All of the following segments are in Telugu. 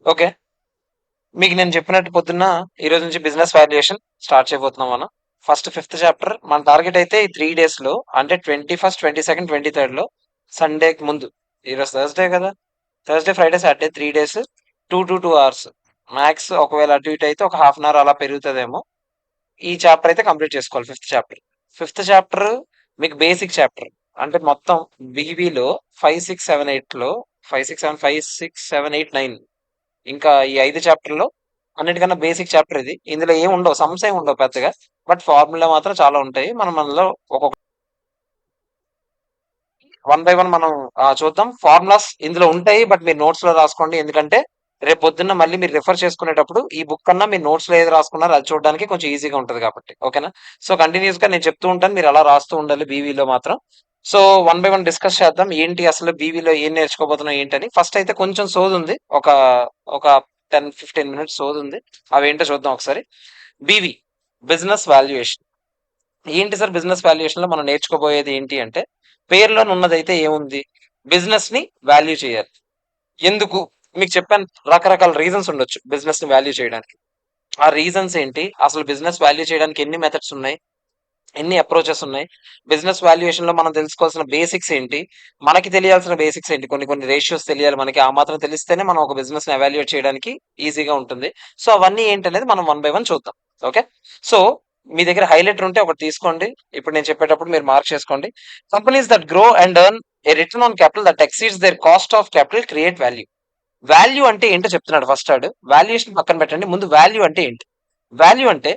ఓకే. మీకు నేను చెప్పినట్టు పొద్దున్న ఈ రోజు నుంచి బిజినెస్ వాల్యుయేషన్ స్టార్ట్ చేయబోతున్నాం మనం. ఫస్ట్ ఫిఫ్త్ చాప్టర్ మన టార్గెట్ అయితే ఈ 3 డేస్ లో అంటే 21st, 22nd, 23rd లో సండేకి ముందు. ఈరోజు థర్స్‌డే కదా! Thursday, Friday, Saturday 3 days 2 hours. Max ఒకవేళ అటు ఇటు అయితే ఒక హాఫ్ అన్ అవర్ అలా పెరుగుతదేమో. ఈ చాప్టర్ అయితే కంప్లీట్ చేసుకోవాలి ఫిఫ్త్ చాప్టర్. ఫిఫ్త్ చాప్టర్ మీకు బేసిక్ చాప్టర్. అంటే మొత్తం బీబీలో 5, 6, 7, 8లో 5, 6, 7, 5, 6, 7, 8, 9 ఇంకా ఈ 5 చాప్టర్‌లో అన్నిటికన్నా బేసిక్ చాప్టర్ ఇది. ఇందులో ఏమి ఉండవు. సమ్స్ ఏమి ఉండవు పెద్దగా. బట్ ఫార్ములా మాత్రం చాలా ఉంటాయి. మనం అందులో ఒక్కొక్క వన్ బై వన్ మనం చూద్దాం. ఫార్ములాస్ ఇందులో ఉంటాయి. బట్ మీరు నోట్స్ లో రాసుకోండి. ఎందుకంటే రేపు పొద్దున్న మళ్ళీ మీరు రిఫర్ చేసుకునేటప్పుడు ఈ బుక్ కన్నా మీరు నోట్స్ లో ఏది రాసుకున్నారో అది చూడడానికి కొంచెం ఈజీగా ఉంటది కాబట్టి. ఓకేనా? సో కంటిన్యూస్ గా నేను చెప్తూ ఉంటాను. మీరు అలా రాస్తూ ఉండాలి బీవీలో మాత్రం. So one by one discuss చేద్దాం. ఏంటి అసలు బీవీలో ఏం నేర్చుకోబోతున్నాం ఏంటని. ఫస్ట్ అయితే కొంచెం సోది ఉంది. ఒక ఒక 10-15 మినిట్స్ సోది ఉంది. అవేంటో చూద్దాం ఒకసారి. BV business valuation. ఏంటి సార్ బిజినెస్ వాల్యుయేషన్ లో మనం నేర్చుకోబోయేది ఏంటి అంటే, పేరులో ఉన్నదైతే ఏముంది? బిజినెస్ ని వాల్యూ చేయాలి. ఎందుకు? మీకు చెప్పాను, రకరకాల రీజన్స్ ఉండొచ్చు బిజినెస్ ని వాల్యూ చేయడానికి. ఆ రీజన్స్ ఏంటి? అసలు బిజినెస్ వాల్యూ చేయడానికి ఎన్ని మెథడ్స్ ఉన్నాయి? ఎన్ని అప్రోచెస్ ఉన్నాయి? బిజినెస్ వాల్యుయేషన్ లో మనం తెలుసుకోవాల్సిన బేసిక్స్ ఏంటి? మనకి తెలియాల్సిన బేసిక్స్ ఏంటి? కొన్ని కొన్ని రేషియోస్ తెలియాలి మనకి. ఆ మాత్రం తెలిస్తేనే మనం ఒక బిజినెస్ ని ఎవాల్యుయేట్ చేయడానికి ఈజీగా ఉంటుంది. సో అవన్నీ ఏంటనేది మనం వన్ బై వన్ చూద్దాం. ఓకే. సో మీ దగ్గర హైలైటర్ ఉంటే ఒకటి తీసుకోండి. ఇప్పుడు నేను చెప్పేటప్పుడు మీరు మార్క్ చేసుకోండి. Companies that grow and earn a return on capital that exceeds their cost of capital create value. Value అంటే ఏంటో చెప్తున్నాడు ఫస్ట్ ఆడు. వాల్యుయేషన్ పక్కన పెట్టండి. ముందు వాల్యూ అంటే ఏంటి? వాల్యూ అంటే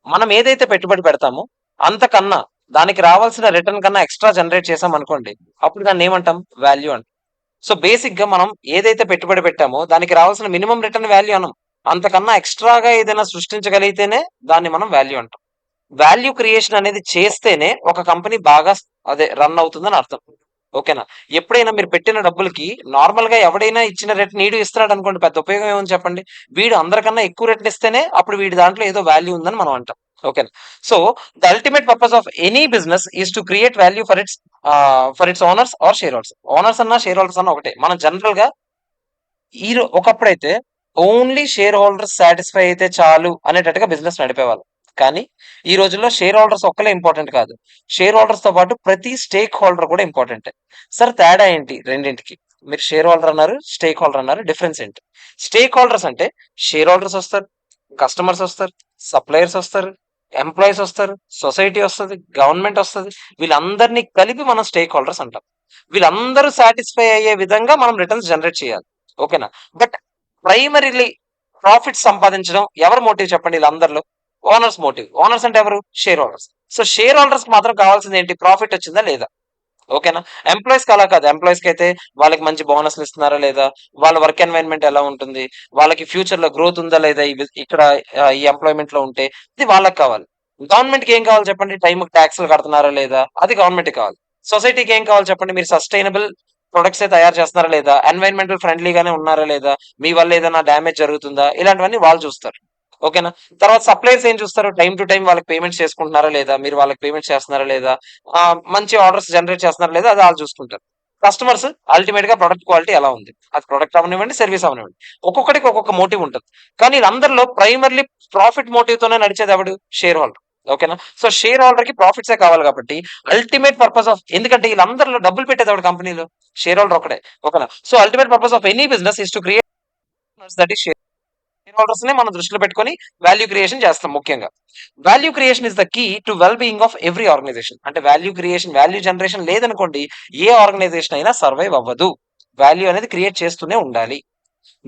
మనం ఏదైతే పెట్టుబడి పెడతామో అంతకన్నా దానికి రావాల్సిన రిటర్న్ కన్నా ఎక్స్ట్రా జనరేట్ చేసాం అనుకోండి, అప్పుడు దాన్ని ఏమంటాం? వాల్యూ అంటాం. సో బేసిక్ గా మనం ఏదైతే పెట్టుబడి పెట్టామో దానికి రావాల్సిన మినిమం రిటర్న్ వాల్యూ అనం. అంతకన్నా ఎక్స్ట్రాగా ఏదైనా సృష్టించగలిగితేనే దాన్ని మనం వాల్యూ అంటాం. వాల్యూ క్రియేషన్ అనేది చేస్తేనే ఒక కంపెనీ బాగా అదే రన్ అవుతుందని అర్థం. ఓకేనా? ఎప్పుడైనా మీరు పెట్టిన డబ్బులకి నార్మల్ గా ఎవడైనా ఇచ్చిన రేట్ నీడు ఇస్తున్నాడు అనుకోండి, పెద్ద ఉపయోగం ఏముంది చెప్పండి? వీడు అందరికన్నా ఎక్కువ రేట్లు ఇస్తేనే అప్పుడు వీడి దాంట్లో ఏదో వాల్యూ ఉందని మనం అంటాం. ఓకేనా? So the ultimate purpose of any business is to create value for its owners or shareholders. Owners అన్నా షేర్ హోల్డర్స్ అన్నా ఒకటే. మనం జనరల్ గా ఒకప్పుడైతే ఓన్లీ షేర్ హోల్డర్స్ సాటిస్ఫై అయితే చాలు అనేటట్టుగా బిజినెస్ నడిపేవాళ్ళు. కానీ ఈ రోజుల్లో షేర్ హోల్డర్స్ ఒక్కలే ఇంపార్టెంట్ కాదు. షేర్ హోల్డర్స్ తో పాటు ప్రతి స్టేక్ హోల్డర్ కూడా ఇంపార్టెంట్. సార్ తేడా ఏంటి రెండింటికి? మీరు షేర్ హోల్డర్ అన్నారు, స్టేక్ హోల్డర్ అన్నారు. డిఫరెన్స్ ఏంటి? స్టేక్ హోల్డర్స్ అంటే షేర్ హోల్డర్స్ వస్తారు, కస్టమర్స్ వస్తారు, సప్లయర్స్ వస్తారు, ఎంప్లాయీస్ వస్తారు, సొసైటీ వస్తుంది, గవర్నమెంట్ వస్తుంది. వీళ్ళందరినీ కలిపి మనం స్టేక్ హోల్డర్స్ అంటాం. వీళ్ళందరూ సాటిస్ఫై అయ్యే విధంగా మనం రిటర్న్స్ జనరేట్ చేయాలి. ఓకేనా? బట్ ప్రైమరీలీ ప్రాఫిట్ సంపాదించడం ఎవరి మోటివ్ చెప్పండి వీళ్ళందరిలో? Owners motive. ఓనర్స్ అంటే ఎవరు? Share holders. So share holders కి మాత్రం కావాల్సింది ఏంటి? ప్రాఫిట్ వచ్చిందా లేదా? ఓకేనా? ఎంప్లాయీస్ కి అలా కాదు. ఎంప్లాయీస్ కి అయితే వాళ్ళకి మంచి బోనస్లు ఇస్తున్నారా లేదా, వాళ్ళ వర్క్ ఎన్వైరన్మెంట్ ఎలా ఉంటుంది, వాళ్ళకి ఫ్యూచర్ లో గ్రోత్ ఉందా లేదా, ఇక్కడ ఈ ఎంప్లాయ్మెంట్ లో ఉంటే ఇది వాళ్ళకి కావాలి. గవర్నమెంట్ కి ఏం కావాలి చెప్పండి? టైం ట్యాక్స్లు కడుతున్నారా లేదా, అది గవర్నమెంట్ కావాలి. సొసైటీకి ఏం కావాలి చెప్పండి? మీరు సస్టైనబుల్ ప్రొడక్ట్స్ తయారు చేస్తున్నారా లేదా, ఎన్వైరన్మెంటల్ ఫ్రెండ్లీగానే ఉన్నారా లేదా, మీ వల్ల ఏదైనా డ్యామేజ్ జరుగుతుందా, ఇలాంటివన్నీ వాళ్ళు చూస్తారు. ఓకేనా? తర్వాత సప్లైర్స్ ఏం చూస్తారు? టైం టు టైం వాళ్ళకి పేమెంట్స్ చేసుకుంటున్నారా లేదా, మీరు వాళ్ళకి పేమెంట్స్ చేస్తున్నారా లేదా, మంచి ఆర్డర్స్ జనరేట్ చేస్తున్నారా లేదా, అది వాళ్ళు చూసుకుంటారు. కస్టమర్స్ అల్టిమేట్ గా ప్రొడక్ట్ క్వాలిటీ ఎలా ఉంది, అది ప్రొడక్ట్ అవనివ్వండి, సర్వీస్ అవనివ్వండి. ఒక్కొక్కడికి ఒక్కొక్క మోటివ్ ఉంటుంది. కానీ వీళ్ళందరిలో ప్రైమర్లీ ప్రాఫిట్ మోటివ్ తోనే నడిచేది ఎవడు? Share holder. ఓకేనా? సో షేర్ హోల్డర్ కి ప్రాఫిట్సే కావాలి కాబట్టి అల్టిమేట్ పర్పస్ ఆఫ్, ఎందుకంటే వీళ్ళందరిలో డబ్బులు పెట్టేది ఎవడు కంపెనీలో? షేర్ హోల్డర్ ఒకటే. ఓకేనా? So ultimate purpose of any business is to create that is shareholders ని మనం దృష్టిలో పెట్టుకొని వాల్యూ క్రియేషన్ చేస్తాం ముఖ్యంగా. Value creation is the key to well being of every organisation. అంటే వాల్యూ జనరేషన్ లేదనుకోండి, ఏ ఆర్గనైజేషన్ అయినా సర్వైవ్ అవ్వదు. వాల్యూ అనేది క్రియేట్ చేస్తూనే ఉండాలి.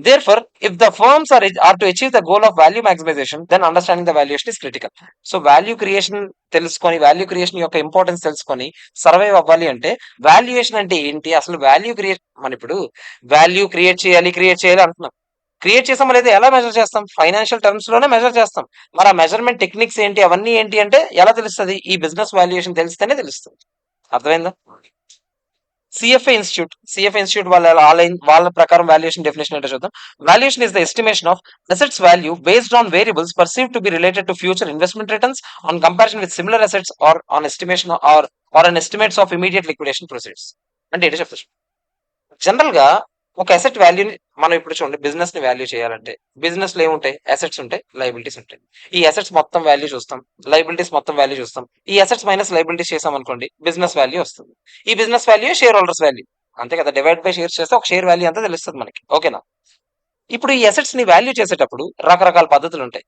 Therefore, if the firms are to achieve the goal of value maximization, then understanding the valuation is critical. So value creation తెలుసుకొని, వాల్యూ క్రియేషన్ యొక్క ఇంపార్టెన్స్ తెలుసుకొని సర్వైవ్ అవ్వాలి అంటే వాల్యుయేషన్ అంటే ఏంటి? అసలు వాల్యూ క్రియేట్, మన ఇప్పుడు వాల్యూ క్రియేట్ చేయాలి అంటున్నాం. క్రియేట్ చేసామా లేదా ఎలా మెజర్ చేస్తాం? ఫైనాన్షియల్ టర్మ్స్ లోనే మెజర్ చేస్తాం. మరి ఆ మెజర్మెంట్ టెక్నిక్స్ ఏంటి, అవన్నీ ఏంటి అంటే ఎలా తెలుస్తుంది? ఈ బిజినెస్ వాల్యుయేషన్ తెలిస్తేనే తెలుస్తుంది. అర్థమైందా? సిఎఫ్ఏ ఇన్స్టిట్యూట్ వాళ్ళ ప్రకారం వాల్యుయేషన్ డెఫినేషన్ ఏంటో చూద్దాం. Valuation is the estimation of assets value based on variables perceive to be related to future investment returns on comparison with similar assets or on estimation or on estimates of immediate liquidation proceeds. అంటే ఏంటో చెప్తాను. జనరల్ గా ఒక అసెట్ వాల్యూని మనం ఇప్పుడు చూడండి, బిజినెస్ ని వాల్యూ చేయాలంటే బిజినెస్ లో ఏముంటాయి? అసెట్స్ ఉంటాయి, లైబిలిటీస్ ఉంటాయి. ఈ అసెట్స్ మొత్తం వాల్యూ చూస్తాం, లైబిలిటీస్ మొత్తం వాల్యూ చూస్తాం. ఈ అసెట్స్ మైనస్ లైబిలిటీస్ చేసాం అనుకోండి, బిజినెస్ వాల్యూ వస్తుంది. ఈ business value share holders value, అంతే కదా, డివైడ్ బై షేర్స్ చేస్తే ఒక షేర్ వాల్యూ అంతా తెలుస్తుంది మనకి. ఓకేనా? ఇప్పుడు ఈ అసెట్స్ ని వాల్యూ చేసేటప్పుడు రకరకాల పద్ధతులు ఉంటాయి.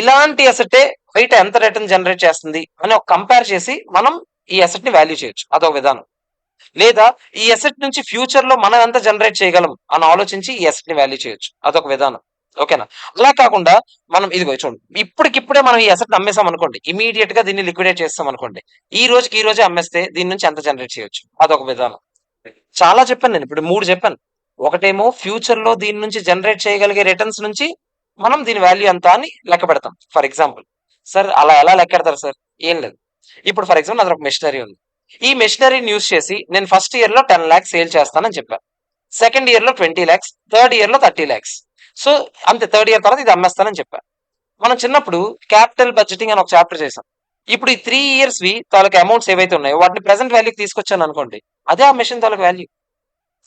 ఇలాంటి అసెటే బయట ఎంత రిటర్న్ జనరేట్ చేస్తుంది అని ఒక కంపేర్ చేసి మనం ఈ అసెట్ ని వాల్యూ చేయొచ్చు, అదొక విధానం. లేదా ఈ అసెట్ నుంచి ఫ్యూచర్ లో మనం ఎంత జనరేట్ చేయగలం అని ఆలోచించి ఈ అసెట్ ని వాల్యూ చేయొచ్చు, అదొక విధానం. ఓకేనా? అలా కాకుండా మనం ఇదిగో చూడండి, ఇప్పటికిప్పుడే మనం ఈ అసెట్ అమ్మేసాం అనుకోండి, ఇమీడియట్ గా దీన్ని లిక్విడేట్ చేస్తాం అనుకోండి, ఈ రోజుకి ఈ రోజే అమ్మేస్తే దీని నుంచి ఎంత జనరేట్ చేయొచ్చు, అదొక విధానం. చాలా చెప్పాను నేను, ఇప్పుడు 3 చెప్పాను. ఒకటేమో ఫ్యూచర్ లో దీని నుంచి జనరేట్ చేయగలిగే రిటర్న్స్ నుంచి మనం దీని వాల్యూ ఎంత అని లెక్క పెడతాం. ఫర్ ఎగ్జాంపుల్, సార్ అలా ఎలా లెక్క పెడతారు సార్? ఏం లేదు. ఇప్పుడు ఫర్ ఎగ్జాంపుల్ అక్కడ ఒక మెషినరీ ఉంది. ఈ మెషినరీని యూస్ చేసి నేను ఫస్ట్ ఇయర్ లో 10 lakhs సేల్ చేస్తానని చెప్పాను. సెకండ్ ఇయర్ లో 20 lakhs, థర్డ్ ఇయర్ లో 30 lakhs. సో అంతే, థర్డ్ ఇయర్ తర్వాత ఇది అమ్మేస్తానని చెప్పాను. మనం చిన్నప్పుడు క్యాపిటల్ బడ్జెటింగ్ అని ఒక చాప్టర్ చేసాం. ఇప్పుడు ఈ 3 years వి తాలూకు అమౌంట్స్ ఏవైతే ఉన్నాయో వాటిని ప్రెసెంట్ వాల్యూకి తీసుకొచ్చాను అనుకోండి, అదే ఆ మెషిన్ తాలూకు వాల్యూ.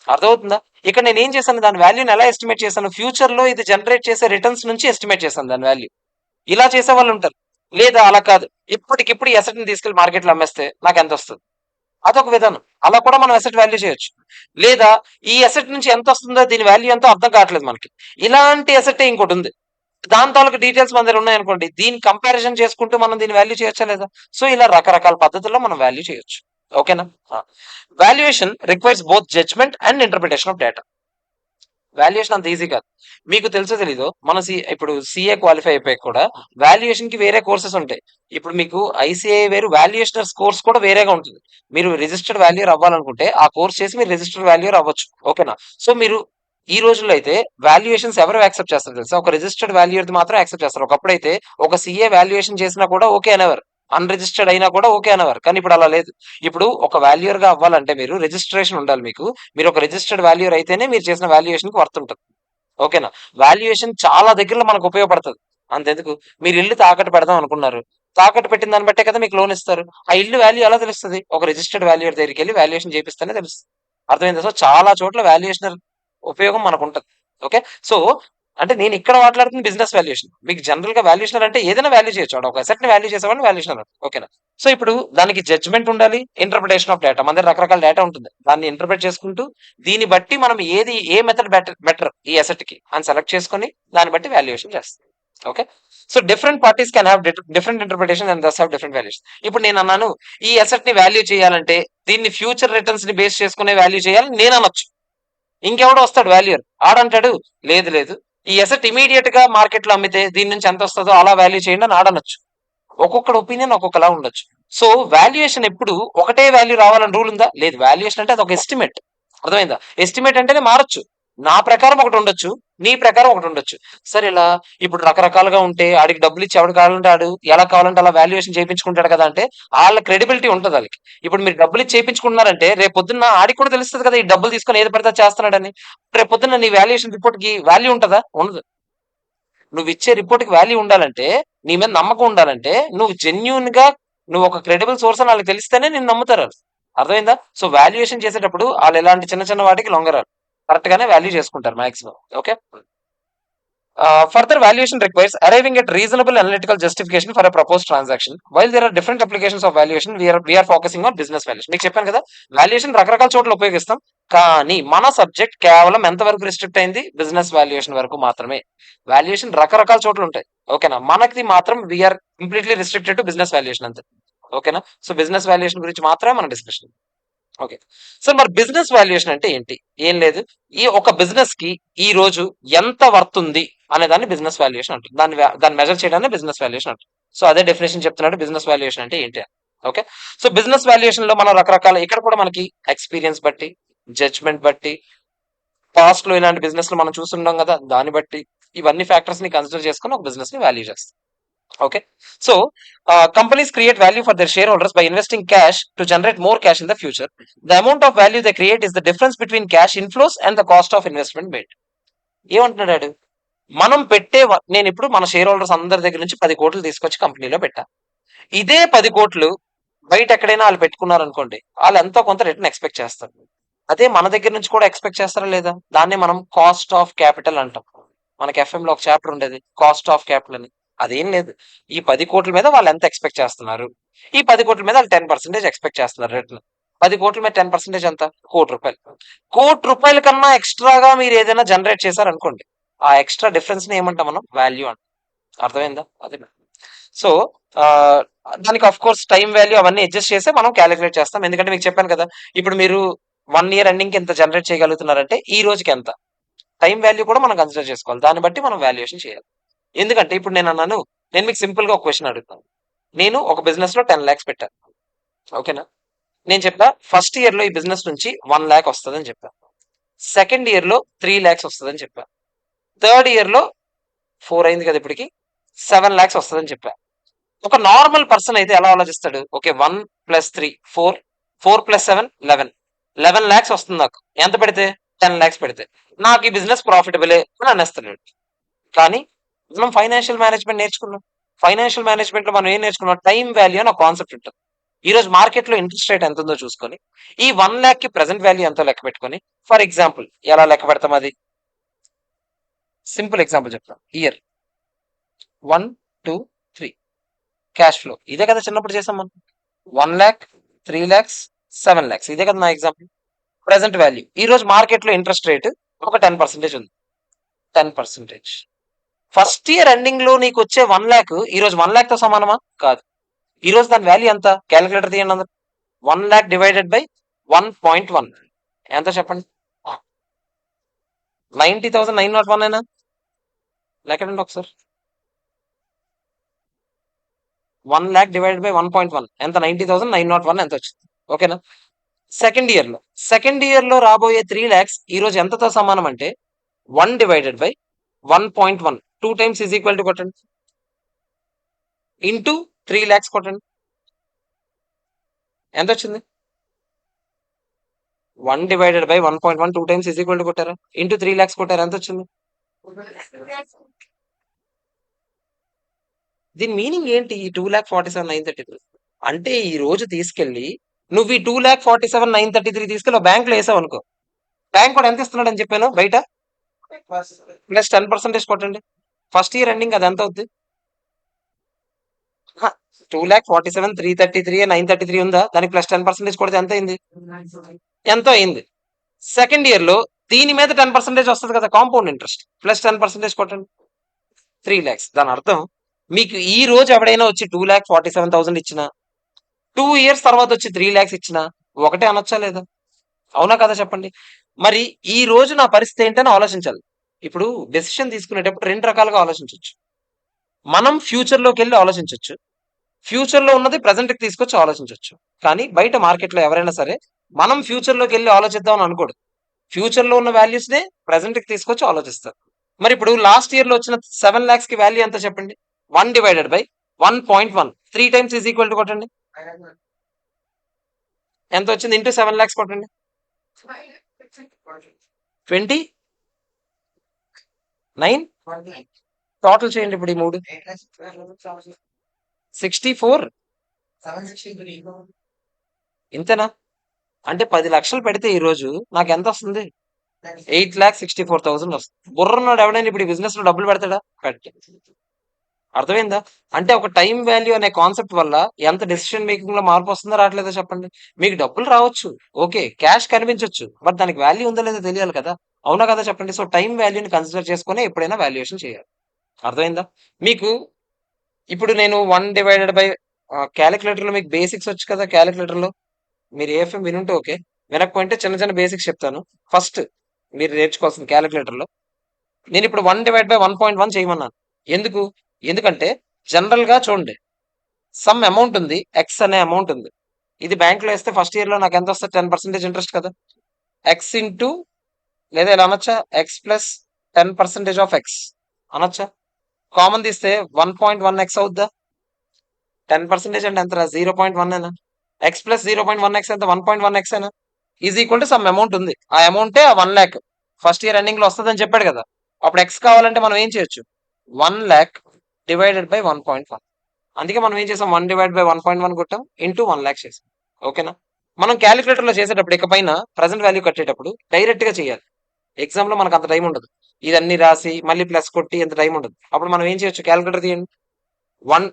అర్థమవుతుందా? ఇక్కడ నేను ఏం చేశాను, దాని వాల్యూని ఎలా ఎస్టిమేట్ చేశాను, ఫ్యూచర్ లో ఇది జనరేట్ చేసే రిటర్న్స్ నుంచి ఎస్టిమేట్ చేశాను దాని వాల్యూ. ఇలా చేసే వాళ్ళు ఉంటారు. లేదా అలా కాదు, ఇప్పటికిప్పుడు ఈ అసెట్ ని తీసుకెళ్లి మార్కెట్ లో అమ్మేస్తే నాకు ఎంత వస్తుంది, అదొక విధానం. అలా కూడా మనం అసెట్ వాల్యూ చేయొచ్చు. లేదా ఈ అసెట్ నుంచి ఎంత వస్తుందో దీని వాల్యూ ఎంతో అర్థం కావట్లేదు మనకి, ఇలాంటి అసెట్ ఇంకోటి ఉంది, దాని తాలూకు డీటెయిల్స్ మన దగ్గర ఉన్నాయనుకోండి, దీని కంపారిజన్ చేసుకుంటూ మనం దీని వాల్యూ చేయొచ్చా లేదా? సో ఇలా రకరకాల పద్ధతుల్లో మనం వాల్యూ చేయొచ్చు. ఓకేనా? Valuation requires both judgement and interpretation of data. Valuation అంత ఈజీ కాదు. మీకు తెలుసో తెలీదో, మన ఇప్పుడు సిఏ క్వాలిఫై అయిపోయి కూడా వాల్యుయేషన్ కి వేరే కోర్సెస్ ఉంటాయి. ఇప్పుడు మీకు ఐసిఐ వేరు, వాల్యుయేషనర్స్ కోర్స్ కూడా వేరేగా ఉంటుంది. మీరు రిజిస్టర్డ్ వాల్యూర్ అవ్వాలనుకుంటే ఆ కోర్స్ చేసి మీరు రిజిస్టర్డ్ వాల్యూర్ అవ్వచ్చు. ఓకేనా? సో మీరు ఈ రోజుల్లో అయితే వాల్యుయేషన్స్ ఎవరు యాక్సెప్ట్ చేస్తారు తెలుసా? ఒక రిజిస్టర్డ్ వాల్యూర్ మాత్రం యాక్సెప్ట్ చేస్తారు. ఒకప్పుడైతే ఒక సిఏ వాల్యుయేషన్ చేసినా కూడా ఓకే అనేవారు, అన్రిజిస్టర్డ్ అయినా కూడా ఓకే అనేవారు. కానీ ఇప్పుడు అలా లేదు. ఇప్పుడు ఒక వాల్యూర్ గా అవ్వాలంటే మీరు రిజిస్ట్రేషన్ ఉండాలి మీకు. మీరు ఒక రిజిస్టర్డ్ వాల్యూర్ అయితేనే మీరు చేసిన వాల్యుయేషన్ కి వర్త్ ఉంటుంది. ఓకేనా? వాల్యుయేషన్ చాలా దగ్గరలో మనకు ఉపయోగపడుతుంది. అంతెందుకు, మీరు ఇల్లు తాకట్టు పెడదాం అనుకున్నారు, తాకట్టు పెట్టిన దాన్ని బట్టే కదా మీకు లోన్ ఇస్తారు. ఆ ఇల్లు వాల్యూ ఎలా తెలుస్తుంది? ఒక రిజిస్టర్డ్ వాల్యూర్ దగ్గరికి వెళ్ళి వాల్యుయేషన్ చేపిస్తేనే తెలుస్తుంది. అర్థమైందా? సో చాలా చోట్ల వాల్యుయేషన్ ఉపయోగం మనకు ఉంటుంది. ఓకే. సో అంటే నేను ఇక్కడ మాట్లాడుతుంది బిజినెస్ వాల్యుయేషన్. మీకు జనరల్ గా వాల్యుయేషన్ అంటే ఏదైనా వాల్యూ చేయొచ్చు, ఒక అసెట్ ని వాల్యూ చేసేవాడిని వాల్యుయేషన్. ఓకేనా? సో ఇప్పుడు దానికి జడ్జ్మెంట్ ఉండాలి, ఇంటర్ప్రిటేషన్ ఆఫ్ డేటా. మన దగ్గర రకరకాల డేటా ఉంటుంది, దాన్ని ఇంటర్ప్రిట్ చేసుకుంటూ దీన్ని బట్టి మనం ఏ మెథడ్ బెటర్ ఈ అసెట్ కి అని సెలెక్ట్ చేసుకొని దాన్ని బట్టి వాల్యుయేషన్ చేస్తాం. Okay. So different parties can have different interpretation and thus have different values. ఇప్పుడు నేను అన్నాను, ఈ అసెట్ ని వాల్యూ చేయాలంటే దీన్ని ఫ్యూచర్ రిటర్న్స్ ని బేస్ చేసుకునే వాల్యూ చేయాలి నేను అనొచ్చు. ఇంకెవడో వస్తాడు వాల్యూర్, ఆడంటాడు లేదు లేదు, ఈ అసెట్ ఇమీడియట్ గా మార్కెట్ లో అమ్మితే దీని నుంచి ఎంత వస్తుందో అలా వాల్యూ చేయండి అని ఆడనొచ్చు. ఒక్కొక్కటి ఒపీనియన్ ఒక్కొక్కలా ఉండొచ్చు. సో వాల్యుయేషన్ ఎప్పుడు ఒకటే వాల్యూ రావాలని రూల్ ఉందా? లేదు. వాల్యుయేషన్ అంటే అది ఒక ఎస్టిమేట్. అర్థమైందా? ఎస్టిమేట్ అంటేనే మారచ్చు. నా ప్రకారం ఒకటి ఉండొచ్చు, నీ ప్రకారం ఒకటి ఉండొచ్చు. సరే ఇలా ఇప్పుడు రకరకాలుగా ఉంటే ఆడికి డబ్బులు ఇచ్చి ఎవడు కావాలంటే ఆడు ఎలా కావాలంటే అలా వాల్యుయేషన్ చేయించుకుంటాడు కదా అంటే వాళ్ళ క్రెడిబిలిటీ ఉంటుంది వాళ్ళకి. ఇప్పుడు మీరు డబ్బులు ఇచ్చి చేయించుకుంటున్నారంటే రేపు పొద్దున్న ఆడికి కూడా తెలుస్తుంది కదా ఈ డబ్బులు తీసుకొని ఏది పడితే చేస్తున్నాడని. రేపు పొద్దున్న నీ వాల్యుయేషన్ రిపోర్ట్ కి వాల్యూ ఉంటుందా? ఉండదు. నువ్వు ఇచ్చే రిపోర్ట్ కి వాల్యూ ఉండాలంటే, నీ మీద నమ్మకం ఉండాలంటే, నువ్వు జెన్యున్ గా నువ్వు ఒక క్రెడిబుల్ సోర్స్ అని వాళ్ళకి తెలిస్తేనే నేను నమ్ముతారు వాళ్ళు. అర్థమైందా? సో వాల్యుయేషన్ చేసేటప్పుడు వాళ్ళు ఎలాంటి చిన్న చిన్న వాటికి లొంగరారు, కరెక్ట్ గానే వాల్యూ చేసుకుంటారు maximum. Okay. Further valuation requires arriving at reasonable analytical justification for a proposed transaction. While there are different applications of valuation, we are focusing on business valuation. మీకు చెప్పాను కదా, వాల్యుయేషన్ రకరకాల చోట్ల ఉపయోగిస్తాం, కానీ మన సబ్జెక్ట్ కేవలం ఎంత వరకు రిస్ట్రిక్ట్ అయింది? బిజినెస్ వాల్యుయేషన్ వరకు మాత్రమే. వాల్యుయేషన్ రకరకాల చోట్ల ఉంటాయి. ఓకేనా? మనకి మాత్రం we are completely restricted to business valuation అంతే. ఓకేనా? సో బిజినెస్ వాల్యుయేషన్ గురించి మాత్రమే మన డిస్కషన్. ఓకే. సో మరి బిజినెస్ వాల్యుయేషన్ అంటే ఏంటి? ఏం లేదు, ఈ ఒక బిజినెస్ కి ఈ రోజు ఎంత వర్త్ ఉంది అనే దాన్ని బిజినెస్ వాల్యుయేషన్ అంటారు. దాన్ని మెజర్ చేయడాన్ని బిజినెస్ వాల్యుయేషన్ అంటారు. సో అదే డెఫినేషన్ చెప్తున్నాడు బిజినెస్ వాల్యుయేషన్ అంటే ఏంటి. ఓకే. సో బిజినెస్ వాల్యుయేషన్ లో మనం రకరకాల, ఇక్కడ కూడా మనకి ఎక్స్పీరియన్స్ బట్టి, జడ్జ్మెంట్ బట్టి, పాస్ట్ లో ఇలాంటి బిజినెస్ లో మనం చూస్తుంటాం కదా, దాన్ని బట్టి ఇవన్నీ ఫ్యాక్టర్స్ ని కన్సిడర్ చేసుకుని ఒక బిజినెస్ ని వాల్యూ చేస్తాం. Okay. So, companies create value for their shareholders by investing cash to generate more cash in the future. The amount of value they create is the difference between cash inflows and the cost of investment made. ఏమంటున్నాడు? మనం నేను ఇప్పుడు మన షేర్ హోల్డర్స్ అందరి దగ్గర నుంచి 10 కోట్లు తీసుకొచ్చి కంపెనీలో పెట్టా. ఇదే 10 కోట్లు బయట ఎక్కడైనా వాళ్ళు పెట్టుకున్నారు అనుకోండి, వాళ్ళు ఎంతో కొంత రిటర్న్ ఎక్స్పెక్ట్ చేస్తారు. అదే మన దగ్గర నుంచి కూడా ఎక్స్పెక్ట్ చేస్తారా లేదా? దాన్నే మనం కాస్ట్ ఆఫ్ క్యాపిటల్ అంటాం. మనకి ఎఫ్ఎం లో ఒక చాప్టర్ ఉండేది కాస్ట్ ఆఫ్ క్యాపిటల్ అని. అదేం లేదు. ఈ 10 కోట్ల మీద వాళ్ళు ఎంత ఎక్స్పెక్ట్ చేస్తున్నారు, ఈ 10 కోట్ల మీద వాళ్ళు 10% ఎక్స్పెక్ట్ చేస్తున్నారు రిటర్న్. 10 కోట్ల మీద 10% ఎంత? ₹1,00,00,000. ₹1,00,00,000 కన్నా ఎక్స్ట్రాగా మీరు ఏదైనా జనరేట్ చేశారనుకోండి, ఆ ఎక్స్ట్రా డిఫరెన్స్ ని ఏమంటాం మనం? వాల్యూ అంటాం. అర్థమైందా? అదే. సో దానికి ఆఫ్ కోర్స్ టైం వాల్యూ అవన్నీ అడ్జస్ట్ చేసి మనం క్యాలిక్యులేట్ చేస్తాం. ఎందుకంటే మీకు చెప్పాను కదా, ఇప్పుడు మీరు 1 ఇయర్ ఎండింగ్ కి ఎంత జనరేట్ చేయగలుగుతున్నారంటే ఈ రోజుకి ఎంత టైం వాల్యూ కూడా మనం కన్సిడర్ చేసుకోవాలి. దాన్ని బట్టి మనం వాల్యుయేషన్ చేయాలి. ఎందుకంటే ఇప్పుడు నేను అన్నాను, నేను మీకు సింపుల్ గా ఒక క్వశ్చన్ అడుగుతాను. నేను ఒక బిజినెస్ లో 10 lakhs పెట్టాను. ఓకేనా? నేను చెప్పా ఫస్ట్ ఇయర్ లో ఈ బిజినెస్ నుంచి 1 lakh వస్తుందని చెప్పా. సెకండ్ ఇయర్ లో 3 lakhs వస్తుందని చెప్పా. థర్డ్ ఇయర్ లో 4 అయింది కదా ఇప్పటికి, 7 lakhs వస్తుందని చెప్పా. ఒక నార్మల్ పర్సన్ అయితే ఎలా ఆలోచిస్తాడు? ఓకే, 1 + 3 4, 4 + 7 11, 11 lakhs వస్తుంది నాకు ఎంత పెడితే, 10 lakhs పెడితే నాకు ఈ బిజినెస్ ప్రాఫిటబులే అని అనేస్తాడు. కానీ మనం ఫైనాన్షియల్ మేనేజ్మెంట్ నేర్చుకున్నాం. ఫైనాన్షియల్ మేనేజ్మెంట్ లో మనం ఏం నేర్చుకున్నాం? టైం వాల్యూ అని ఒక కాన్సెప్ట్ ఉంటుంది. ఈ రోజు మార్కెట్ లో ఇంట్రెస్ట్ రేట్ ఎంత ఉందో చూసుకొని ఈ 1 lakh కి ప్రెసెంట్ వాల్యూ ఎంతో లెక్క పెట్టుకొని, ఫర్ ఎగ్జాంపుల్ ఎలా లెక్క పెడతాం? అది సింపుల్ ఎగ్జాంపుల్ చెప్తాం. ఇయర్ 1, 2, 3 క్యాష్ ఫ్లో ఇదే కదా చిన్నప్పుడు చేసాం మనం. 1 lakh, 3 lakhs, 7 lakhs ఇదే కదా నా ఎగ్జాంపుల్. ప్రెసెంట్ వాల్యూ ఈ రోజు మార్కెట్ లో ఇంట్రెస్ట్ రేట్ ఒక 10% ఉంది. 10%. ఫస్ట్ ఇయర్ ఎండింగ్ లో నీకు వచ్చే 1 lakh ఈ రోజు 1 lakh తో సమానమా? కాదు. ఈ రోజు దాని వాల్యూ ఎంత? క్యాలిక్యులేటర్ తీయండి అందరు. 1 lakh డివైడెడ్ బై 1.1 ఎంత చెప్పండి? 90,901 అయినా లెక్కండి ఒకసారి. 1 lakh డివైడెడ్ బై 1.1 ఎంత? 90,901 ఎంత వచ్చింది? ఓకేనా? సెకండ్ ఇయర్ లో రాబోయే 3 lakhs ఈ రోజు ఎంతతో సమానం అంటే 1 divided by 1.1 2 times is equal to కొట్టండి ఇంటూ 3 lakhs కొట్టండి. ఎంత వచ్చింది? 1 divided by 1.1 2 times is equal to కొట్టారా, ఇంటూ 3 lakhs కొట్టారా, ఎంత వచ్చింది? దీని మీనింగ్ ఏంటి? ఈ 2,47,933 అంటే ఈ రోజు తీసుకెళ్లి నువ్వు ఈ 2,47,933 తీసుకెళ్ళి బ్యాంక్ లో వేసావు అనుకో, బ్యాంక్ కూడా ఎంత ఇస్తున్నాడు అని చెప్పాను బయట, ప్లస్ 10% కొట్టండి. ఫస్ట్ ఇయర్ ఎండింగ్ అది ఎంత అవుద్ది? 2,47,333 ఉందా, దానికి ప్లస్ 10% కొడితే ఎంత అయింది? ఎంతో అయింది. సెకండ్ ఇయర్ లో దీని మీద 10% వస్తుంది కదా, కాంపౌండ్ ఇంట్రెస్ట్, ప్లస్ 10% కొట్టండి. 3 lakhs. దాని అర్థం మీకు ఈ రోజు ఎవడైనా వచ్చి 2,47,000 ఇచ్చినా, 2 years తర్వాత వచ్చి 3 lakhs ఇచ్చినా ఒకటే అనొచ్చా లేదా? అవునా కదా చెప్పండి. మరి ఈ రోజు నా పరిస్థితి ఏంటని ఆలోచించాలి. ఇప్పుడు డెసిషన్ తీసుకునేటప్పుడు 2 రకాలుగా ఆలోచించవచ్చు. మనం ఫ్యూచర్ లోకి వెళ్ళి ఆలోచించవచ్చు, ఫ్యూచర్ లో ఉన్నది ప్రెసెంట్ కి తీసుకొచ్చి ఆలోచించవచ్చు. కానీ బయట మార్కెట్ లో ఎవరైనా సరే మనం ఫ్యూచర్ లోకి వెళ్ళి ఆలోచిద్దాం అని అనుకోడు. ఫ్యూచర్ లో ఉన్న వాల్యూస్ నే ప్రెసెంట్ కి తీసుకొచ్చి ఆలోచిస్తారు. మరి ఇప్పుడు లాస్ట్ ఇయర్ లో వచ్చిన 7 lakhs కి వాల్యూ ఎంత చెప్పండి? 1 divided by 1.1 3 times is equal to కొట్టండి, ఎంత వచ్చింది? ఇంటూ 7 lakhs కొట్టండి. 29 టోటల్ చేయండి ఇప్పుడు ఈ మూడు. 64 ఇంతేనా? అంటే 10 లక్షలు పెడితే ఈ రోజు నాకు ఎంత వస్తుంది? 8,64,000 వస్తుంది. బుర్రన్నాడు ఎవడైనా ఇప్పుడు ఈ బిజినెస్ లో డబ్బులు పెడతాడా? పెట్ట. అర్థమైందా? అంటే ఒక టైం వాల్యూ అనే కాన్సెప్ట్ వల్ల ఎంత డెసిషన్ మేకింగ్ లో మార్పు వస్తుందో రావట్లేదో చెప్పండి. మీకు డబ్బులు రావచ్చు, ఓకే, క్యాష్ కనిపించవచ్చు, బట్ దానికి వాల్యూ ఉందో లేదో తెలియాలి కదా. అవునా కదా చెప్పండి. సో టైం వాల్యూని కన్సిడర్ చేసుకుని ఎప్పుడైనా వాల్యుయేషన్ చేయాలి. అర్థమైందా మీకు? ఇప్పుడు నేను 1 డివైడెడ్ బై క్యాలిక్యులేటర్ లో మీకు బేసిక్స్ వచ్చు కదా, క్యాలిక్యులేటర్ లో మీరు ఏఎఫ్ఎం వినుంటే ఓకే, వినకపోయింటే చిన్న చిన్న బేసిక్స్ చెప్తాను. ఫస్ట్ మీరు నేర్చుకోవాల్సిన క్యాలిక్యులేటర్ లో నేను ఇప్పుడు 1 డివైడ్ బై 1.1 చేయమన్నాను. ఎందుకు? ఎందుకంటే జనరల్ గా చూడండి, సమ్ అమౌంట్ ఉంది, ఎక్స్ అనే అమౌంట్ ఉంది. ఇది బ్యాంక్ లో వేస్తే ఫస్ట్ ఇయర్ లో నాకు ఎంత వస్తుంది? 10% ఇంట్రెస్ట్ కదా. ఎక్స్ ఇంటూ, లేదా ఇలా అనొచ్చా, ఎక్స్ ప్లస్ 10% ఆఫ్ ఎక్స్ అనొచ్చా? కామన్ తీస్తే 1.1x అవుద్దా? 10% అంటే ఎంత? 0.1 అయినా. ఎక్స్ ప్లస్ 0.1x ఎంత? 1.1x అయినా. Is equal to some amount ఉంది, ఆ అమౌంటే ఆ 1 lakh ఫస్ట్ ఇయర్ ఎండింగ్ లో వస్తుందని చెప్పాడు కదా. అప్పుడు ఎక్స్ కావాలంటే మనం ఏం చేయొచ్చు? 1 lakh డివైడెడ్ బై 1.1. అందుకే మనం ఏం చేసాం? 1 డివైడ్ బై 1.1 కొట్టాం, ఇంటూ 1 lakh చేసాం. ఓకేనా? మనం క్యాలిక్యులేటర్ లో చేసేటప్పుడు ఇకపైన ప్రజెంట్ వాల్యూ కట్టేటప్పుడు డైరెక్ట్ గా చేయాలి. ఎగ్జామ్ లో మనకు అంత టైం ఉండదు. ఇదన్నీ రాసి మళ్ళీ ప్లస్ కొట్టి అంత టైం ఉండదు. అప్పుడు మనం ఏం చేయొచ్చు, క్యాలిక్యులేటర్ తీయండి. వన్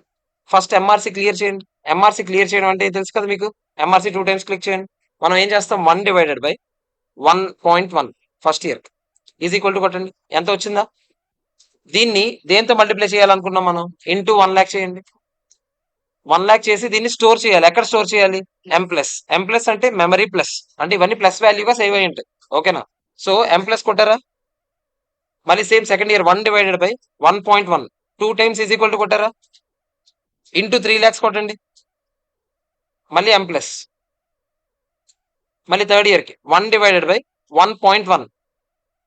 ఫస్ట్ ఎంఆర్సీ క్లియర్ చేయండి. ఎంఆర్సీ క్లియర్ చేయడం అంటే తెలుసు కదా మీకు. ఎంఆర్సీ 2 టైమ్స్ క్లిక్ చేయండి. మనం ఏం చేస్తాం, 1/1.1 first year is equal to కొట్టండి. ఎంత వచ్చిందా? దీన్ని దేంతో మల్టిప్లై చేయాలనుకున్నాం మనం? ఇంటూ 1 lakh చేయండి. 1 lakh చేసి దీన్ని స్టోర్ చేయాలి. ఎక్కడ స్టోర్ చేయాలి? M+. అంటే మెమరీ ప్లస్, అంటే ఇవన్నీ ప్లస్ వాల్యూగా సేవ్ అయ్యి ఉంటాయి. ఓకేనా? సో M+ కొట్టారా? మళ్ళీ same second year 1/1.1 2 times is equal to కొట్టారా? ఇంటూ 3 lakhs కొట్టండి. మళ్ళీ M+. మళ్ళీ థర్డ్ ఇయర్ కి 1/1.1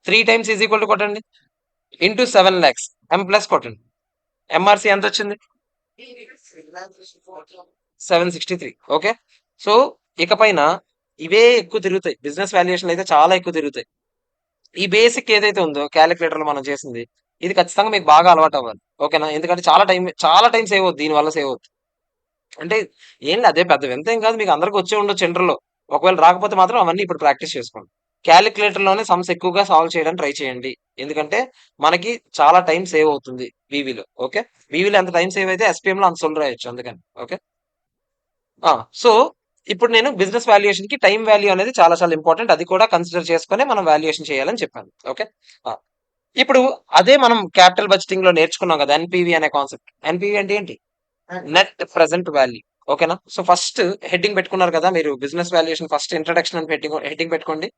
3 టైమ్స్ ఈజ్ ఈక్వల్ టు కొట్టండి. ఇంటూ 7 lakhs M+ కొట్టండి. ఎంఆర్సీ ఎంత వచ్చింది? 763. ఓకే. సో ఇకపైన ఇవే ఎక్కువ తిరుగుతాయి. బిజినెస్ వాల్యుయేషన్ అయితే చాలా ఎక్కువ తిరుగుతాయి. ఈ బేసిక్ ఏదైతే ఉందో క్యాలిక్యులేటర్ లో మనం చేసింది, ఇది ఖచ్చితంగా మీకు బాగా అలవాటు అవ్వాలి. ఓకేనా? ఎందుకంటే చాలా టైం సేవ్ అవుతుంది, దీని వల్ల సేవ్ అవుతుంది. అంటే ఏం లేదు, అదే పెద్ద వింత ఏం కాదు, మీకు అందరికి వచ్చే ఉండొచ్చు ఇంటర్లో. ఒకవేళ రాకపోతే మాత్రం అవన్నీ ఇప్పుడు ప్రాక్టీస్ చేసుకోండి. క్యాలిక్యులేటర్ లోనే సమ్స్ ఎక్కువగా సాల్వ్ చేయడానికి ట్రై చేయండి. ఎందుకంటే మనకి చాలా టైం సేవ్ అవుతుంది వివిలో. ఓకే. వివిలో ఎంత టైం సేవ్ అయితే ఎస్పీఎం లో అంత సొల్లు రాయొచ్చు, అందుకని. ఓకే. సో ఇప్పుడు నేను బిజినెస్ వాల్యుయేషన్ కి టైం వాల్యూ అనేది చాలా చాలా ఇంపార్టెంట్. అది కూడా కన్సిడర్ చేసుకుని మనం వాల్యుయేషన్ చేయాలని చెప్పాను. ఓకే. ఇప్పుడు అదే మనం క్యాపిటల్ బడ్జెటింగ్ లో నేర్చుకున్నాం కదా, ఎన్పివి అనే కాన్సెప్ట్. ఎన్పివి అంటే ఏంటి? Net present value. ఓకేనా? సో ఫస్ట్ హెడ్డింగ్ పెట్టుకున్నారు కదా మీరు, బిజినెస్ వాల్యుయేషన్ ఫస్ట్ ఇంట్రడక్షన్ అని హెడ్డింగ్ పెట్టుకోండి.